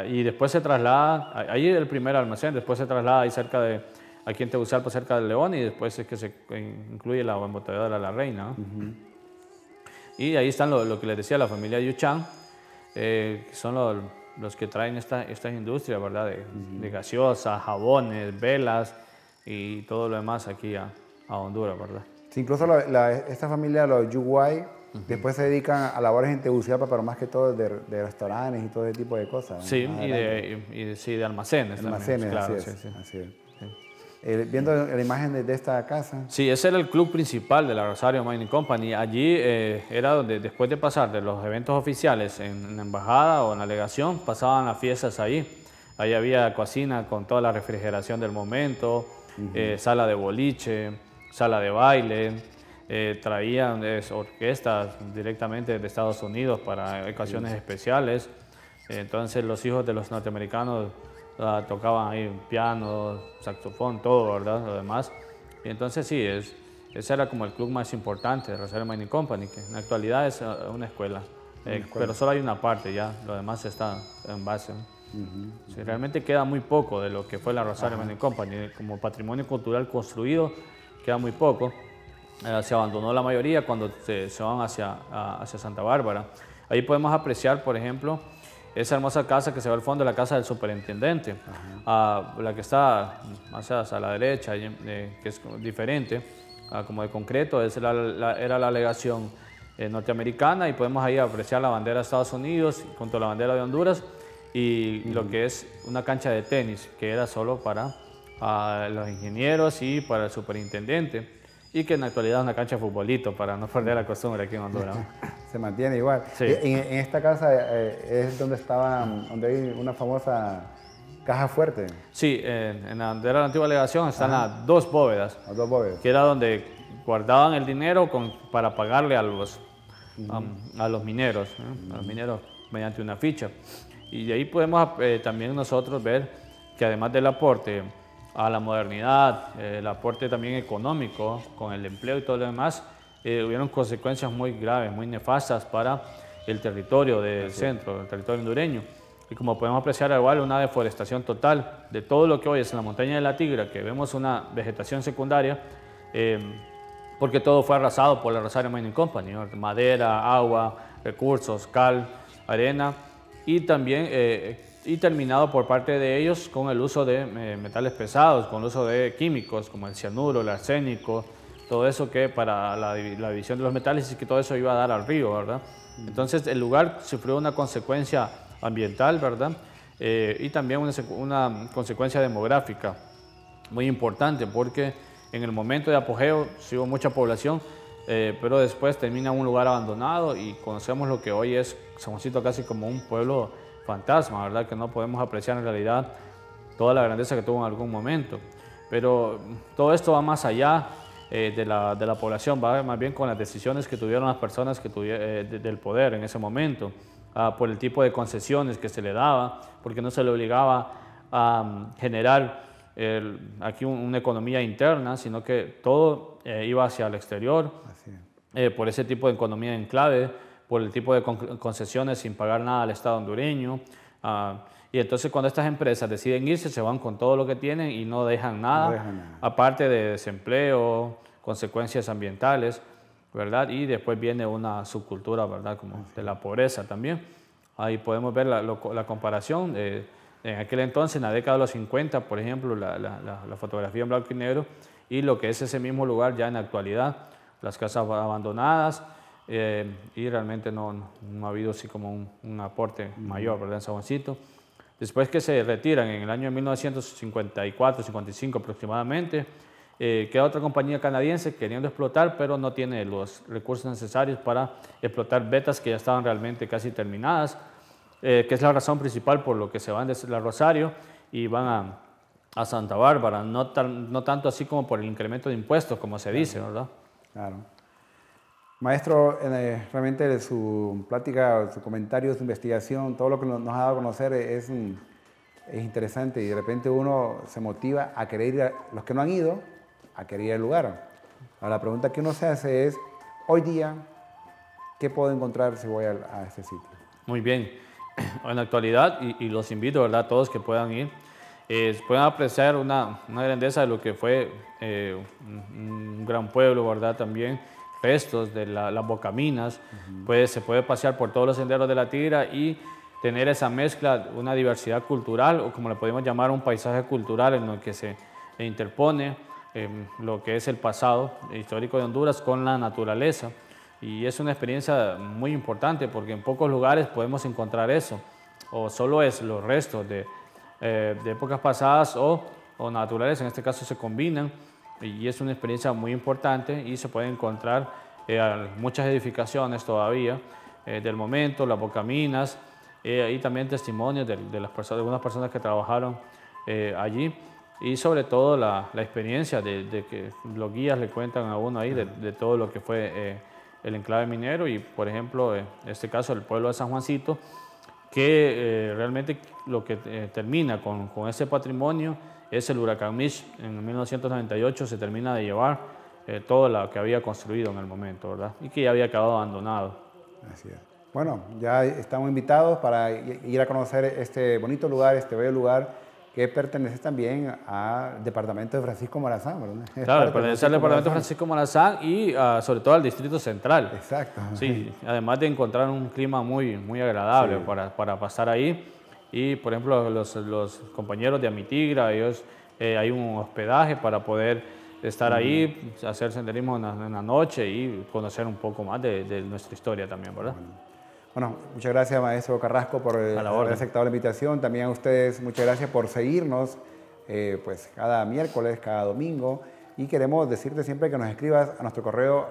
Y después se traslada, ahí el primer almacén, después se traslada ahí cerca de, aquí en Tegucigalpa, cerca del León, y después es que se incluye la embotelladora La Reina, ¿no? Y ahí están lo que les decía, la familia Yuchán, que son los que traen estas industrias, ¿verdad? De gaseosas, jabones, velas y todo lo demás aquí a Honduras, ¿verdad? Sí, incluso esta familia, los Yuguay, después se dedican a labores en Tegucigalpa, pero más que todo de restaurantes y todo ese tipo de cosas, ¿no? Sí, y de almacenes. Almacenes, claro, así es. sí. Así es. Viendo la imagen de esta casa. Sí, ese era el club principal de la Rosario Mining Company. Allí era donde después de pasar de los eventos oficiales en la embajada o en la legación, pasaban las fiestas ahí. Ahí había cocina con toda la refrigeración del momento, sala de boliche, sala de baile. Traían orquestas directamente de Estados Unidos para ocasiones especiales. Entonces los hijos de los norteamericanos tocaban ahí piano, saxofón, todo, ¿verdad? Lo demás. Y entonces sí, ese era como el club más importante de Rosario Mining Company, que en la actualidad es una escuela. Pero solo hay una parte ya, lo demás está en base, ¿no? Sí, realmente queda muy poco de lo que fue la Rosario Mining Company. Como patrimonio cultural construido, queda muy poco. Se abandonó la mayoría cuando se van hacia Santa Bárbara. Ahí podemos apreciar, por ejemplo, esa hermosa casa que se ve al fondo, la casa del superintendente. La que está más hacia la derecha, que es diferente, como de concreto, era la legación norteamericana, y podemos ahí apreciar la bandera de Estados Unidos junto a la bandera de Honduras y lo que es una cancha de tenis, que era solo para los ingenieros y para el superintendente, y que en la actualidad es una cancha de futbolito, para no perder la costumbre aquí en Honduras. Se mantiene igual. Sí. En esta casa es donde donde hay una famosa caja fuerte. Sí, en la antigua legación están las dos bóvedas, Las dos bóvedas. que era donde guardaban el dinero para pagarle a los mineros, ¿no? A los mineros mediante una ficha. Y de ahí podemos también nosotros ver que además del aporte a la modernidad, el aporte también económico con el empleo y todo lo demás, hubieron consecuencias muy graves, muy nefastas para el territorio del centro, el territorio hondureño. Y como podemos apreciar, igual una deforestación total de todo lo que hoy es en la montaña de la Tigra, que vemos una vegetación secundaria, porque todo fue arrasado por la Rosario Mining Company, ¿no? Madera, agua, recursos, cal, arena, y también terminado por parte de ellos con el uso de metales pesados, con el uso de químicos como el cianuro, el arsénico, todo eso que para la división de los metales, y que todo eso iba a dar al río, ¿verdad? Entonces el lugar sufrió una consecuencia ambiental, ¿verdad? Y también una consecuencia demográfica muy importante, porque en el momento de apogeo sí hubo mucha población, pero después termina en un lugar abandonado y conocemos lo que hoy es San Juancito casi como un pueblo fantasma, ¿verdad? Que no podemos apreciar en realidad toda la grandeza que tuvo en algún momento. Pero todo esto va más allá de la población, va más bien con las decisiones que tuvieron las personas del poder en ese momento, por el tipo de concesiones que se le daba, porque no se le obligaba a generar aquí una economía interna, sino que todo iba hacia el exterior, por ese tipo de economía en clave, por el tipo de concesiones sin pagar nada al Estado hondureño. Y entonces cuando estas empresas deciden irse, se van con todo lo que tienen y no dejan nada, aparte de desempleo, consecuencias ambientales, ¿verdad? Y después viene una subcultura, ¿verdad? Como de la pobreza también. Ahí podemos ver la comparación. En aquel entonces, en la década de los 50, por ejemplo, la fotografía en blanco y negro, y lo que es ese mismo lugar ya en la actualidad, las casas abandonadas, y realmente no ha habido así como un aporte mayor, ¿verdad? En San Juancito. Después que se retiran en el año 1954-55 aproximadamente, queda otra compañía canadiense queriendo explotar, pero no tiene los recursos necesarios para explotar vetas que ya estaban realmente casi terminadas, que es la razón principal por lo que se van de la Rosario y van a Santa Bárbara, no tanto así como por el incremento de impuestos, como se dice, ¿verdad? Claro. Maestro, realmente de su plática, su comentario, su investigación, todo lo que nos ha dado a conocer es interesante y de repente uno se motiva a querer ir, los que no han ido, a querer ir al lugar. Ahora, la pregunta que uno se hace es, hoy día, ¿qué puedo encontrar si voy a este sitio? Muy bien. En la actualidad, y los invito, ¿verdad?, a todos que puedan ir, pueden apreciar una grandeza de lo que fue un gran pueblo, ¿verdad?, también restos de las Bocaminas. Se puede pasear por todos los senderos de la Tigra y tener esa mezcla, una diversidad cultural, o como le podemos llamar, un paisaje cultural en el que se interpone lo que es el pasado histórico de Honduras con la naturaleza. Y es una experiencia muy importante porque en pocos lugares podemos encontrar eso, o solo es los restos de épocas pasadas o naturales, en este caso se combinan, y es una experiencia muy importante y se pueden encontrar muchas edificaciones todavía del momento, las Bocaminas, y también testimonios de algunas personas que trabajaron allí, y sobre todo la experiencia de que los guías le cuentan a uno ahí de todo lo que fue el enclave minero y, por ejemplo, en este caso el pueblo de San Juancito, que realmente lo que termina con ese patrimonio es el huracán Mitch. En 1998 se termina de llevar todo lo que había construido en el momento, ¿verdad? Y que ya había quedado abandonado. Así es. Bueno, ya estamos invitados para ir a conocer este bonito lugar, este bello lugar, que pertenece también al departamento de Francisco Morazán, ¿verdad? Claro, pertenece al departamento de Francisco Morazán y sobre todo al Distrito Central. Exacto. Sí, además de encontrar un clima muy agradable para pasar ahí. Y, por ejemplo, los compañeros de Amitigra, ellos hay un hospedaje para poder estar ahí, hacer senderismo en la noche y conocer un poco más de nuestra historia también, ¿verdad? Bueno, muchas gracias, maestro Carrasco, por haber aceptado la invitación. También a ustedes, muchas gracias por seguirnos pues cada miércoles, cada domingo. Y queremos decirte siempre que nos escribas a nuestro correo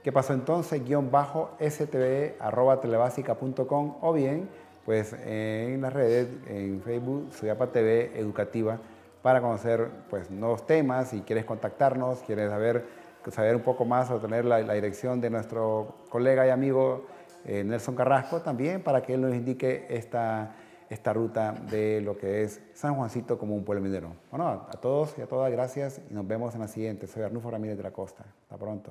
¿qué pasó entonces? _STV@telebasica.com, o bien pues en las redes, en Facebook, Suyapa TV Educativa, para conocer pues nuevos temas. Si quieres contactarnos, quieres saber un poco más o tener la dirección de nuestro colega y amigo Nelson Carrasco, también para que él nos indique esta ruta de lo que es San Juancito como un pueblo minero. Bueno, a todos y a todas, gracias y nos vemos en la siguiente. Soy Arnulfo Ramírez de la Costa. Hasta pronto.